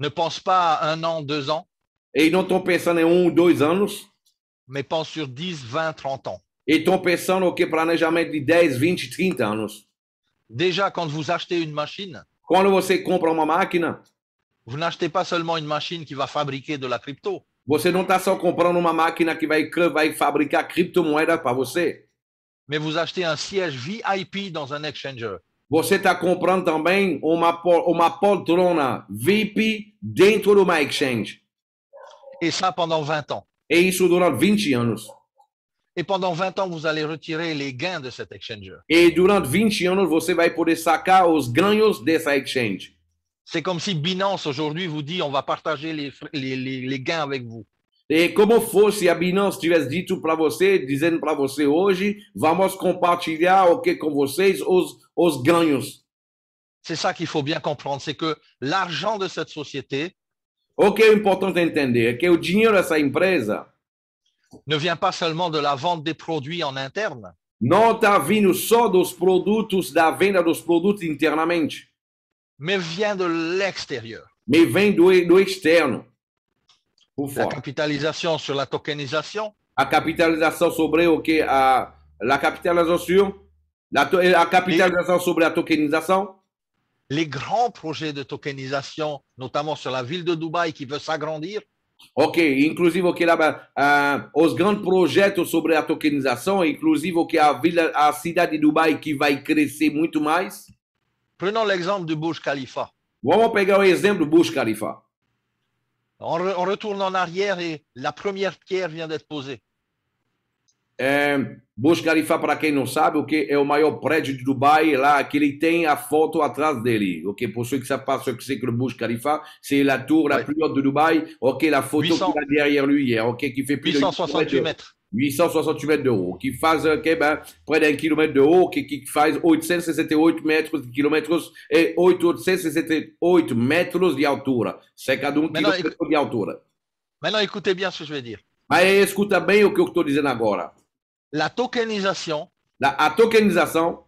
ne pensent pas à 1 an, 2 ans, eles não estão pensando em 2 anos, mais pensent sur 10, 20, 30 ans. eles estão pensando que planejamento de 10, 20, 30 anos. Déjà, quand vous achetez une machine, Quando você compra uma máquina, vous n'achetez pas seulement une machine qui va fabriquer de la crypto, você não está só comprando uma máquina que vai fabricar criptomoeda para você. mais vous achetez un siège VIP dans un exchanger. Você está comprando também uma poltrona VIP dentro de uma exchange. Et ça pendant 20 ans. E isso durante 20 anos. Et pendant 20 ans, vous allez retirer les gains de cet exchanger. E durante 20 anos você vai poder sacar os ganhos dessa exchange. C'est comme si Binance aujourd'hui vous dit on va partager les gains avec vous. E como fosse a Binance tivesse dito para você, dizendo para você hoje, vamos compartilhar o que com vocês os ganhos. C'est ça qu'il faut bien comprendre, c'est que l'argent de cette société O que é importante entender é que o dinheiro dessa empresa ne vient pas seulement de la vente des produits en interne, não está vindo só dos produtos, da venda dos produtos internamente, mais vient de l'extérieur. mas vem do externo, por La fora. capitalisation sur la tokenisation, A capitalização sobre o que a capitalização, a capitalização sobre a tokenização, les grands projets de tokenisation, notamment sur la ville de Dubaï qui veut s'agrandir, ok, inclusive o que os grandes projetos sobre a tokenização, inclusive o que a cidade de Dubai que vai crescer muito mais. prenons l'exemple du Burj Khalifa. Vamos pegar o exemplo do Burj Khalifa. On retourne en arrière et la première pierre vient d'être posée. Burj Khalifa, para quem não sabe, o que é o maior prédio de Dubai, lá que ele tem a foto atrás dele. Ok, pour ceux qui savent pas ce que c'est que le Burj Khalifa, c'est la tour la plus haute de Dubaï. Ok, la photo 800, qu'il a derrière lui, ok, qui fait plus 868 de mètres. 868 mètres de haut, qui faz près d'un kilomètre de haut, qui faz 868 metros de quilômetros e 868 metros de altura. C'est cada quilômetro de altura. Maintenant, écoutez bien ce que je vais dire. Mas escuta bem o que eu estou dizendo agora. La tokenisation, A tokenização,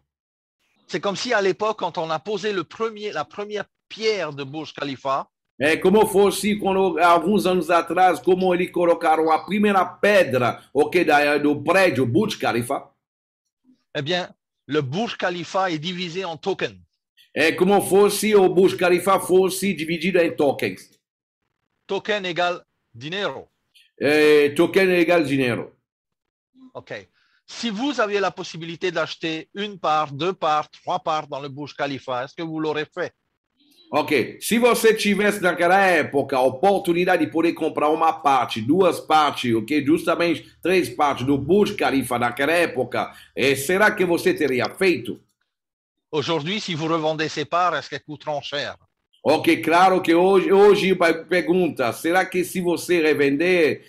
c'est comme si à l'époque, quand on a posé la première pierre de Burj Khalifa, é como fosse quando, alguns anos atrás, como eles colocaram a primeira pedra do prédio Burj Khalifa. eh bien, le Burj Khalifa est divisé en tokens. É como fosse o Burj Khalifa fosse dividido em tokens. Token égale dinero. Token égale dinheiro. OK. Si vous aviez la possibilité d'acheter une part, deux parts, trois parts dans le Burj Khalifa, est-ce que vous l'aurez fait? Ok, se você tivesse naquela época a oportunidade de poder comprar uma parte, duas partes, ok, justamente três partes do Burj Khalifa naquela época, será que você teria feito? Aujourd'hui, si vous revendez ces parts, est-ce qu'elles coûteront cher? Ok, claro que hoje pergunta, será que se você revendesse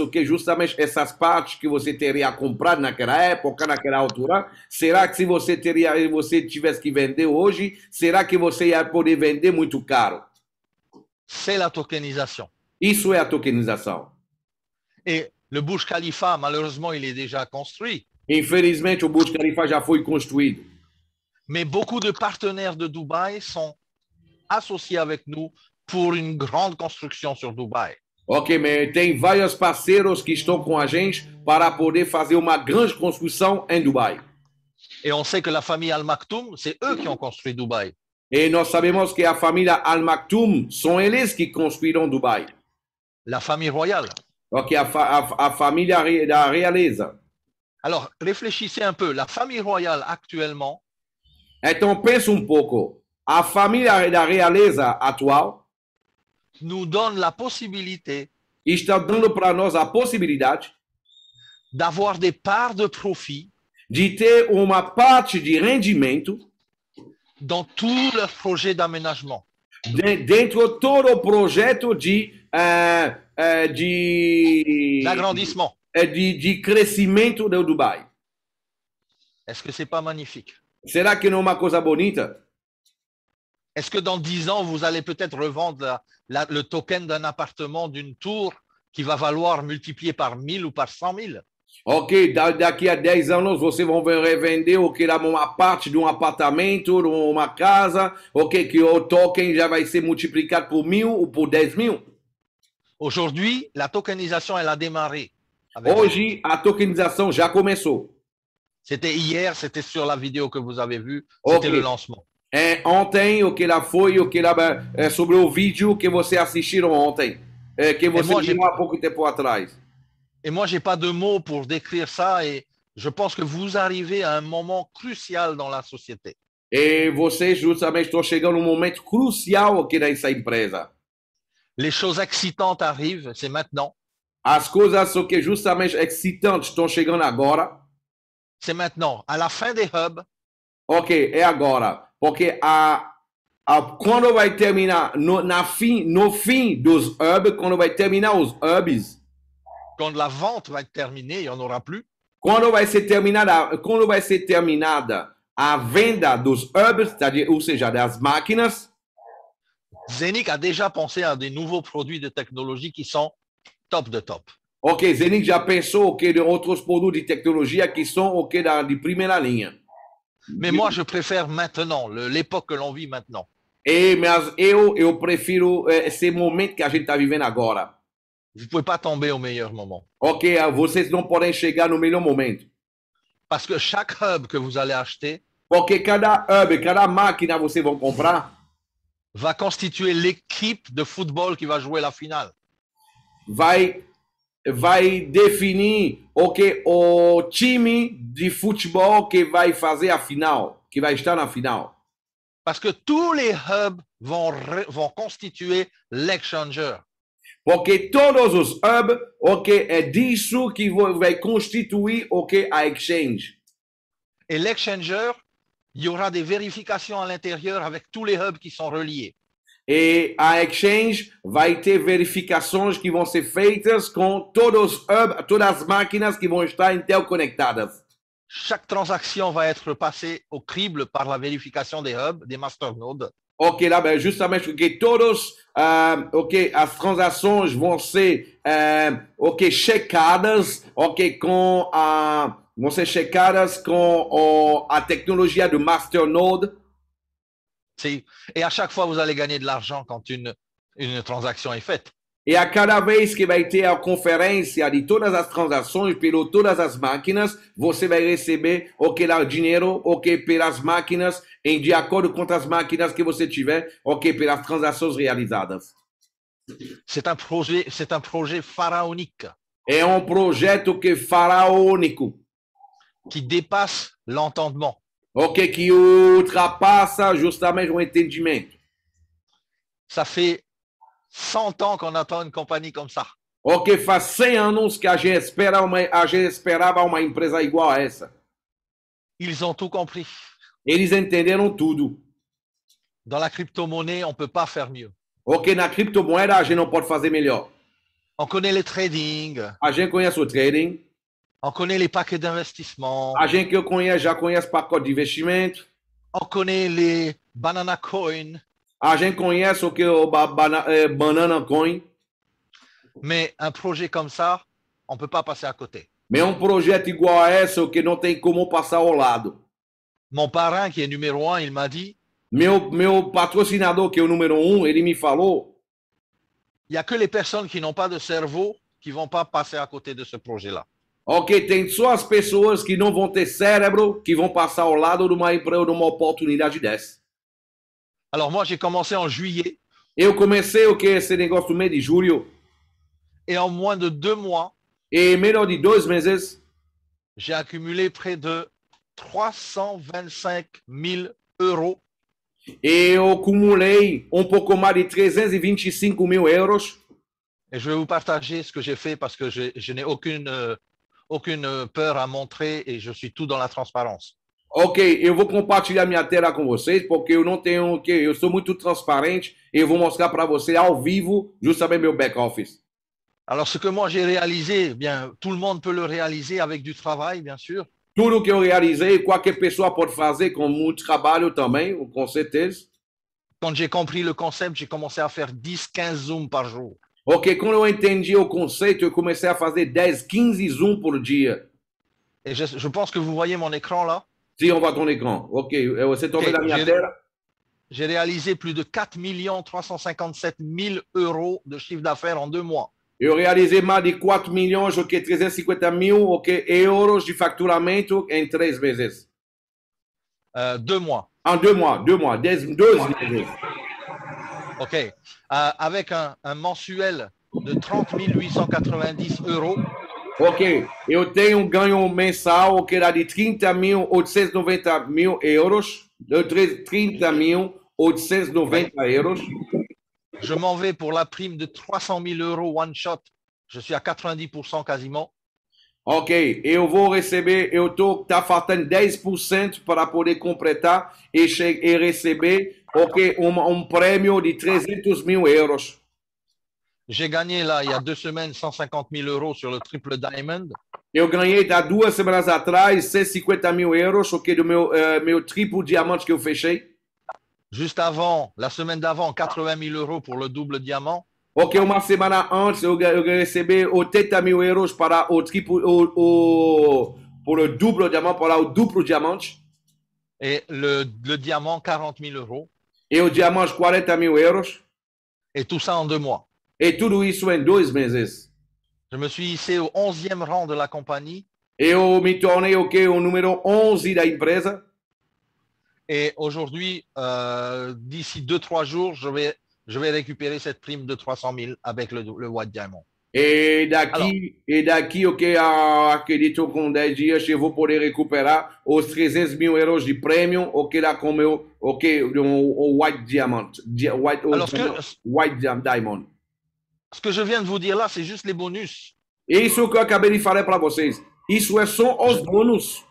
o que justamente essas partes que você teria comprado naquela época, naquela altura, será que se você tivesse que vender hoje, será que você ia poder vender muito caro? C'est la tokenisation. Isso é a tokenização. Et le Burj Khalifa, malheureusement, il est déjà construit. Infelizmente, o Burj Khalifa já foi construído. Mais beaucoup de partenaires de Dubaï sont associés avec nous pour une grande construction sur Dubaï. Ok, mas tem vários parceiros que estão com a gente para poder fazer uma grande construção em Dubai. Et on sait que la famille Al Maktoum, c'est eux qui ont construit Dubaï. E nós sabemos que a família Al Maktoum são eles que construíram Dubai. La famille royale. Ok, a família da realeza. Alors, réfléchissez un peu. La famille royale actuellement, então pensa um pouco. A família da realeza atual nous donne la possibilité está dando para nós a possibilidade d'avoir des parts de profit de ter uma parte de rendimento dans tous leurs projets d'aménagement. Dentro de todo o projeto d'agrandissement. De crescimento do Dubai. Est-ce que c'est pas magnifique? Será que não é uma coisa bonita? Est-ce que dans 10 ans, vous allez peut-être revendre le token d'un appartement, d'une tour qui va valoir multiplié par 1000 ou par 100 000? Ok, daqui a 10 anos vocês vão revender uma parte de um apartamento, de uma casa, ok, que o token já vai ser multiplicado por 1000 ou por 10 000. Aujourd'hui, la tokenisation, elle a démarré. Hoje, a tokenização já começou. C'était hier, c'était sur la vidéo que vous avez vue, c'était le lancement. Ontem, o que lá foi, sobre o vídeo que você assistiram ontem, que você viu há pouco tempo atrás. Et moi, j'ai pas de mots pour décrire ça et je pense que vous arrivez à un moment crucial dans la société. E vocês justamente estão chegando num momento crucial aqui nessa empresa. Les choses excitantes arrivent, c'est maintenant. As coisas que justamente excitantes estão chegando agora. C'est maintenant. À la fin des hubs. Ok, é agora. Porque a quando vai terminar, no fim dos hubs, quando vai terminar os hubs, quand la vente va être terminée, il n'y en aura plus, quando vai ser terminada a venda dos hubs, ou seja, das máquinas, Zenic a déjà pensé à des nouveaux produits de technologie qui sont top de top. ok, Zenic já pensou de outros produtos de tecnologia que são de primeira linha. Mais moi, je préfère maintenant, l'époque que l'on vit maintenant. Mas eu prefiro esse momento que a gente está vivendo agora. Vous ne pouvez pas tomber au meilleur moment. Ok, vocês não podem chegar no melhor momento. Parce que chaque hub que vous allez acheter Porque cada hub, cada máquina vocês vão comprar, va constituer l'équipe de football qui va jouer la finale. vai definir o time de futebol que vai fazer a final, que vai estar na final. Parce que tous les hubs vont constituer l'exchanger. Porque todos os hubs, é disso que vai constituir a exchange. Et l'exchanger, il y aura des vérifications à l'intérieur avec tous les hubs qui sont reliés. E a exchange vai ter verificações que vão ser feitas com todos os hubs, todas as máquinas que vão estar interconectadas. Chaque transaction va être passée au crible par la vérification des hubs, des masternodes. Ok, là, justamente porque todos, as transações vão ser, checadas, vão ser checadas com a tecnologia do masternode. Et à chaque fois, vous allez gagner de l'argent quand une transaction est faite. E a cada vez que vai ter a conferência de todas as transações pelo todas as máquinas, você vai receber lá dinheiro, pelas máquinas, de acordo com as máquinas que você tiver, pelas transações realizadas. C'est un projet pharaonique. É um projeto faraônico. Qui dépasse l'entendement. Que ultrapassa justamente o entendimento. Ça fait 100 ans qu'on attend une compagnie comme ça. Faz 100 anos que a gente esperava uma empresa igual a essa. Ils ont tout compris. Eles entenderam tudo. Dans la crypto-monnaie, on ne peut pas faire mieux. Na criptomoeda a gente não pode fazer melhor. On connaît le trading. A gente conhece o trading. On connaît les paquets d'investissement. A gente já conhece pacote de investimento. On connaît les banana coins. A gente conhece o banana coin. Mais un projet comme ça, on ne peut pas passer à côté. Mais um projeto igual a esse, que não tem como passar ao lado. Mon parrain, qui est numéro 1, il m'a dit... Meu patrocinador, que é o número 1, ele me falou... Il n'y a que les personnes qui n'ont pas de cerveau qui ne vont pas passer à côté de ce projet-là. Tem só as pessoas que não vão ter cérebro que vão passar ao lado de uma oportunidade dessa. Alors moi, j'ai commencé en juillet. Eu comecei esse negócio no mês de julho. Et en moins de 2 mois, e menos de 2 meses, j'ai accumulé près de 325 000 euros. Eu acumulei pouco mais de 325 mil euros. Et je vais vous partager ce que j'ai fait parce que je n'ai aucune peur à montrer et je suis tout dans la transparence. Eu vou compartilhar minha tela com vocês porque eu não tenho eu sou muito transparente e eu vou mostrar para você ao vivo justamente meu back office. Alors ce que moi j'ai réalisé, bien tout le monde peut le réaliser avec du travail, bien sûr. Tudo que eu realizei, qualquer pessoa pode fazer com muito trabalho também, com certeza. Quand j'ai compris le concept, j'ai commencé à faire 10-15 zooms par jour. Quando eu entendi o conceito, eu comecei a fazer 10, 15 zoom por dia. Et je pense que vous voyez mon écran là. Sim, on voit ton écran. Você está vendo a minha tela? J'ai réalisé plus de 4 357 000 euros de chiffre d'affaires en 2 mois. Eu realizei mais de 4 milhões, 350 mil euros de faturamento em 3 meses. 2 mois. En 2 mois, 2 mois, 2 meses. Ok. Avec un mensuel de 30 890 euros. Eu tenho um ganho mensal que era de 30.890 mil euros. 30.890 euros. Je m'en vais pour la prime de 300 000 euros one shot. Je suis à 90% quasiment. Eu vou receber, tá faltando 10% para poder completar e receber ok, prêmio de 300 mil euros. J'ai gagné là, il y a 2 semaines, 150 000 euros sur le triple diamond. Eu ganhei há 2 semanas atrás 150 mil euros, ok, do meu triplo diamante que eu fechei. Juste avant, la semaine d'avant, 80 000 euros pour le double diamant. Ok, uma semana antes eu recebi 80 mil euros para o triplo, pour le double diamant, para o duplo diamante. Et le diamant, 40 000 euros. E o diamante, 40 mil euros. Et tout ça en 2 mois. E tudo isso em 2 meses. Je me suis hissé au 11e rang de la compagnie. Eu me tornei o número 11 da empresa. Et aujourd'hui, d'ici 2-3 jours, je vais récupérer cette prime de 300 000 avec le White Diamond. E daqui, ok, acredito com 10 dias eu vou poder recuperar os 300 mil euros de prêmio, ok, lá com o White Diamond. White Diamond. Ce que je viens de vous dire là, c'est juste les bonus. Isso que eu acabei de falar para vocês. Isso é só os bônus.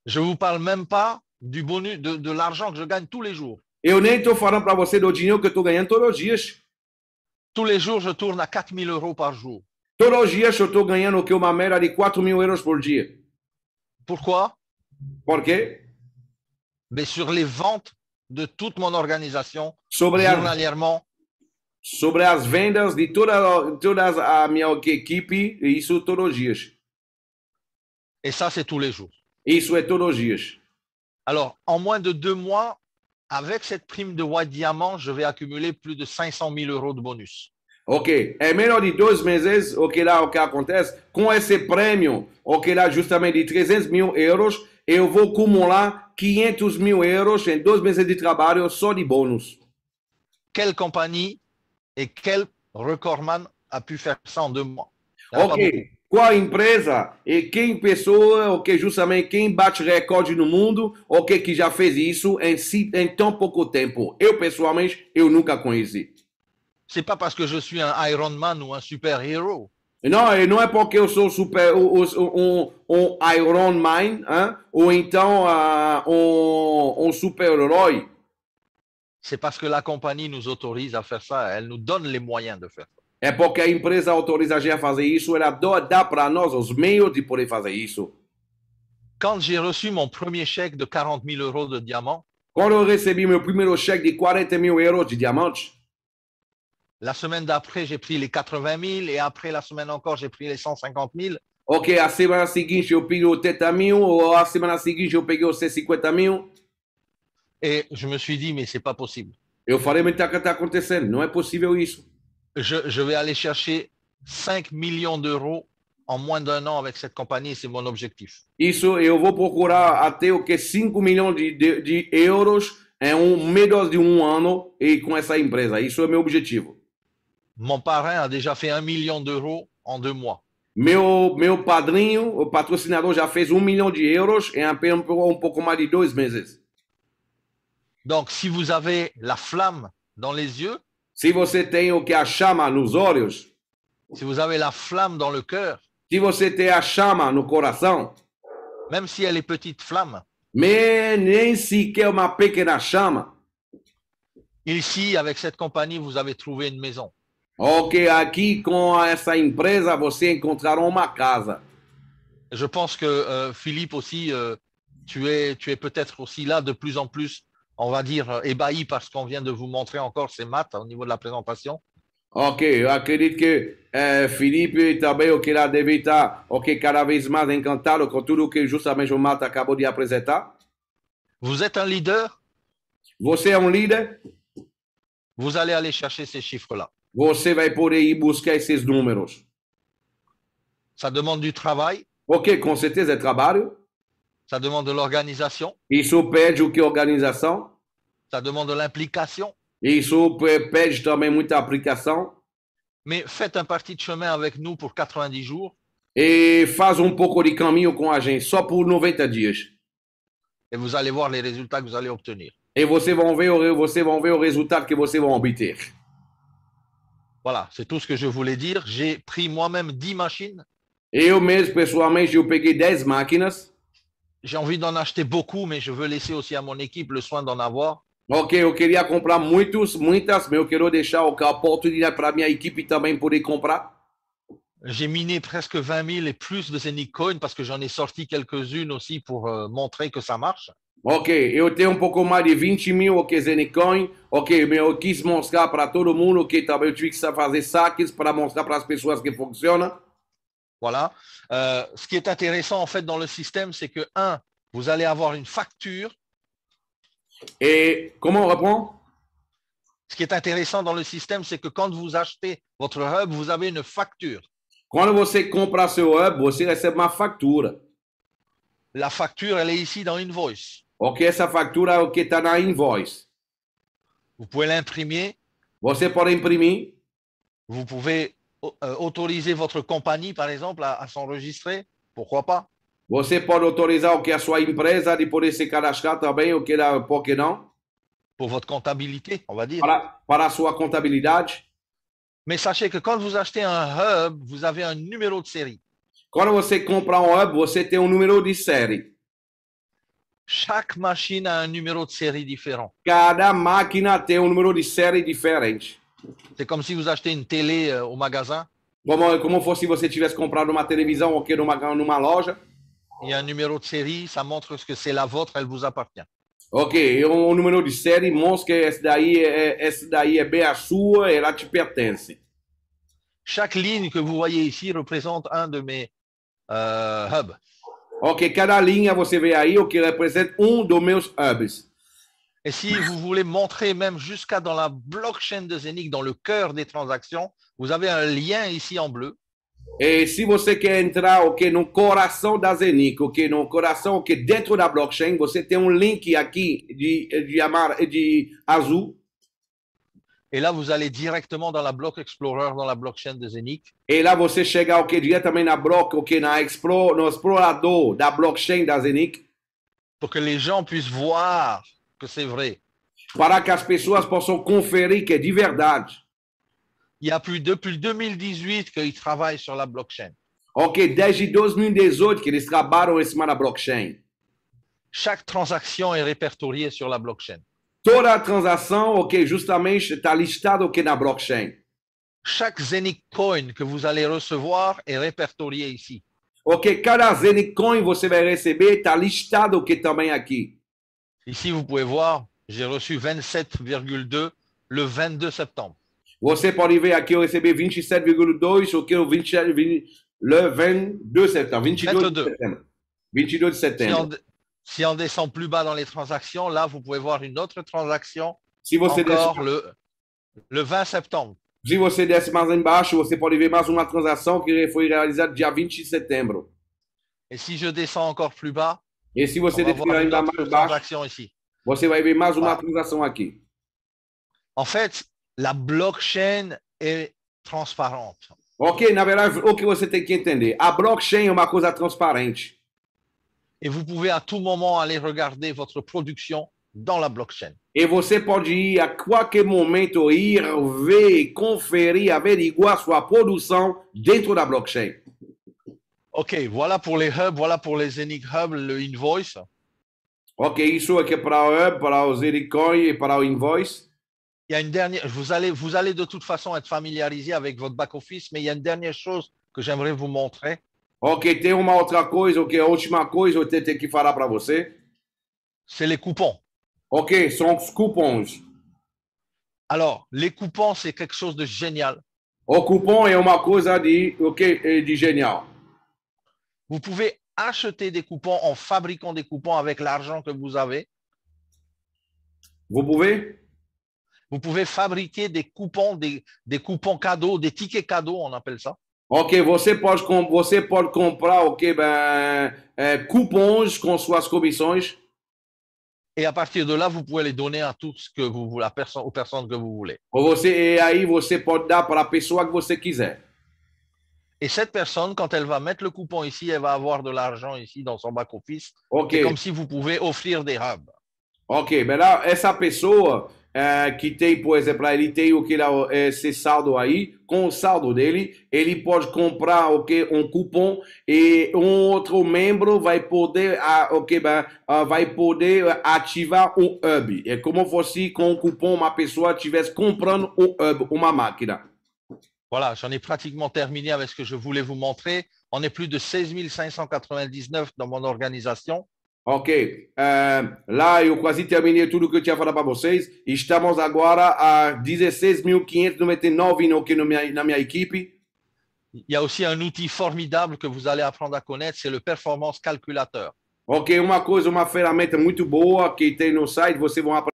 Je vous parle même pas du bonus, de l'argent que je gagne tous les jours. Eu nem estou falando para você do dinheiro que eu estou ganhando todos os dias. Tous les jours, je tourne à 4 000 euros par jour. Todos os dias eu estou ganhando uma média de 4 mil euros por dia. Pourquoi? Por quê? Mais sur les ventes de toute mon organisation, journalièrement. Sobre as vendas de toda a minha equipe, isso todos os dias. Et ça, c'est tous les jours. Isso é todos os dias. Alors, en moins de 2 mois, avec cette prime de White Diamond, je vais accumuler plus de 500 000 euros de bonus. Ok, em menos de 2 meses, o que acontece, com esse prêmio, ok, lá justamente de 300 mil euros, eu vou acumular 500 mil euros em 2 meses de trabalho só de bônus. Quelle compagnie et quel recordman a pu faire ça en 2 mois? Ok, qual empresa e quem pessoa, ok, justamente quem bate recorde no mundo, ok, que já fez isso em tão pouco tempo? Eu, pessoalmente, eu nunca conheci. C'est pas parce que je suis un Iron Man ou un super-héros. Não, não é porque eu sou Iron Man, hein? Ou então super-herói. C'est parce que la compagnie nous autorise à faire ça. Elle nous donne les moyens de faire ça. É porque a empresa autoriza a gente a fazer isso, ela dá para nós os meios de poder fazer isso. Quand j'ai reçu mon premier chèque de 40 000 euros de diamant, quando eu recebi meu primeiro cheque de 40 mil euros de diamante, la semaine d'après, j'ai pris les 80 000 et après la semaine encore, j'ai pris les 150 000. Ok, a semana seguinte eu peguei 80 mil, ou a semana seguinte eu peguei os 150 mil. Et je me suis dit, mais c'est pas possible. Eu falei, mas o que está acontecendo? Não é possível isso. Je vais aller chercher 5 millions d'euros en moins d'1 an avec cette compagnie, c'est mon objectif. Isso, eu vou procurar até o que 5 milhões de euros em menos de 1 ano e com essa empresa. Isso é meu objetivo. Mon parrain a déjà fait 1 million d'euros en 2 mois. Meu padrinho, o patrocinador, já fez 1 milhão de euros em apenas pouco mais de 2 meses. Donc, si vous avez la flamme dans les yeux, se você tem o que a chama nos olhos, si vous avez la flamme dans le cœur, se você tem a chama no coração, même si elle est petite flamme, mais nem sequer uma pequena chama, ici, avec cette compagnie, vous avez trouvé une maison. Ok, aqui com essa empresa você encontrará uma casa. Je pense que Philippe aussi, tu es peut-être aussi là de plus en plus, on va dire, ébahi par ce qu'on vient de vous montrer encore, ces maths au niveau de la présentation. Ok, eu acredito que Felipe também, o que lá deve estar, ok, cada vez mais encantado com tudo que justamente o Mato acabou de apresentar. Vous êtes un leader? Você é líder? Vous allez aller chercher ces chiffres-là. Você vai poder ir buscar esses números. Ça demande du travail. Ok, com certeza é trabalho. Ça demande de l'organisation. Isso pede o que? Organização. Ça demande de l'implication. Isso pede também muita aplicação. Mais faites un parti de chemin avec nous pour 90 jours. E faz pouco de caminho com a gente, só por 90 dias. Et vous allez voir les résultats que vous allez obtenir. E vocês vão ver o resultado que vocês vão obter. Voilà, c'est tout ce que je voulais dire. J'ai pris moi-même 10 machines. Eu mesmo, pessoalmente, eu peguei 10 máquinas. J'ai envie d'en acheter beaucoup, mais je veux laisser aussi à mon équipe le soin d'en avoir. Ok, eu queria comprar muitas, mas eu quero deixar a oportunidade para minha equipe também poder comprar. J'ai miné presque 20 000 et plus de Zenic Coin parce que j'en ai sorti quelques-unes aussi pour montrer que ça marche. Ok, eu tenho um pouco mais de 20 mil, ok, Zenicoin. Ok, mas eu quis mostrar para todo mundo, ok, também eu tive que fazer saques para mostrar para as pessoas que funciona. Voilà. Ce qui est intéressant en fait dans le système, c'est que, vous allez avoir une facture. Et comment on reprend? Ce qui est intéressant dans le système, c'est que quand vous achetez votre hub, vous avez une facture. Quando você compra seu hub, você recebe uma fatura. La facture, elle est ici dans Invoice. Ok, essa fatura é o que está na invoice. Vous pouvez l'imprimer. Você pode imprimir. Vous pouvez autoriser votre compagnie, par exemple, à s'enregistrer. Pourquoi pas? Você pode autorizar o que a sua empresa de poder se cadastrar também, o que dá, por que não? Pour votre comptabilité, on va dire. Para a sua contabilidade. Mais sachez que quand vous achetez un hub, vous avez un numéro de série. Quando você compra um hub, você tem um número de série. Chaque machine a un numéro de série différent. Cada máquina tem um número de série diferente. C'est comme si vous achetez une télé au magasin. Como fosse se você tivesse comprado uma televisão ou que numa loja. Il y a un numéro de série, ça montre que c'est la vôtre, elle vous appartient. Ok, o número de série mostra que essa daí é bem a sua, ela te pertence. Chaque ligne que vous voyez ici représente un de mes hubs. Ok, cada linha você vê aí o que representa dos meus hubs. Et si vous voulez montrer même jusqu'à dans la blockchain de Zenic, dans le cœur des transactions, vous avez un lien ici en bleu. E se você quer entrar no coração da Zenic, no coração, dentro da blockchain, você tem um link aqui de azul. Et là, vous allez directement dans la Block Explorer, dans la blockchain de Zenic. E lá você chega diretamente na block, no explorador da blockchain da Zenic. Pour que les gens puissent voir que c'est vrai. Para que as pessoas possam conferir que é de verdade. Il y a depuis 2018 qu'ils travaillent sur la blockchain. Ok, desde 2018 que eles trabalham em cima da blockchain. Chaque transaction est répertoriée sur la blockchain. Toda a transação, justamente está listado na blockchain. Chaque Zenic Coin que vous allez recevoir est répertorié ici. Ok, cada Zenic Coin você vai receber está listado também aqui. Ici, vous pouvez voir, j'ai reçu 27,2 le 22 septembre. Você pode ver aqui, eu recebi 27,2, le 22 septembre. 22 de septembre. 22 de septembre. Si on descend plus bas dans les transactions, là, vous pouvez voir une autre transaction se você encore le 20 septembre. Se você desce mais embaixo, você pode ver mais uma transação que foi realizada dia 20 de setembro. Et si je descends encore plus bas, e se você descer ainda mais baixo, ici. Você vai ver mais uma transação aqui. En fait, la blockchain est transparente. Ok, na verdade, o que você tem que entender, a blockchain é uma coisa transparente. Et vous pouvez à tout moment aller regarder votre production dans la blockchain. E você pode ir a qualquer momento ver, conferir, averiguar sua produção dentro da blockchain. Ok, voilà pour les hubs, voilà pour les Zenic Hubs, le Invoice. Ok, isso aqui é para o hub, para o Zenic Coin e para o Invoice. Il y a une dernière, vous allez de toute façon être familiarisé avec votre back-office, mais il y a une dernière chose que j'aimerais vous montrer. Ok, tem uma outra coisa, a última coisa eu tenho que falar para você. C'est les coupons. Ok, são os cupons. Alors, les coupons, c'est quelque chose de génial. O cupom é uma coisa de genial. Vous pouvez acheter des coupons en fabriquant des coupons avec l'argent que vous avez. Vous pouvez? Vous pouvez fabriquer des coupons, des coupons cadeaux, des tickets cadeaux, on appelle ça. Ok, você pode comprar cupons com suas comissões. Et à partir de là, vous pouvez les donner à tous que vous voulez, aux personnes que vous voulez. E aí você pode dar para a pessoa que você quiser. Et cette personne, quand elle va mettre le coupon ici, elle va avoir de l'argent ici dans son back-office. Okay. C'est comme si vous pouvez offrir des hubs. Ok, essa pessoa, que tem, por exemplo, ele tem o que lá, esse saldo aí, com o saldo dele, ele pode comprar um cupom e um outro membro vai poder, vai poder ativar um hub. É como fosse com o cupom uma pessoa estivesse comprando um hub, uma máquina. Voilà, j'en ai pratiquement terminé avec ce que je voulais vous montrer. On est plus de 16 599 dans mon organisation. Ok, lá eu quase terminei tudo que eu tinha falado para vocês. Estamos agora a 16.599 na minha equipe. Il y a aussi un outil formidable que vous allez apprendre à connaître, c'est le Performance Calculateur. Ok, uma ferramenta muito boa que tem no site, vocês vão aprender.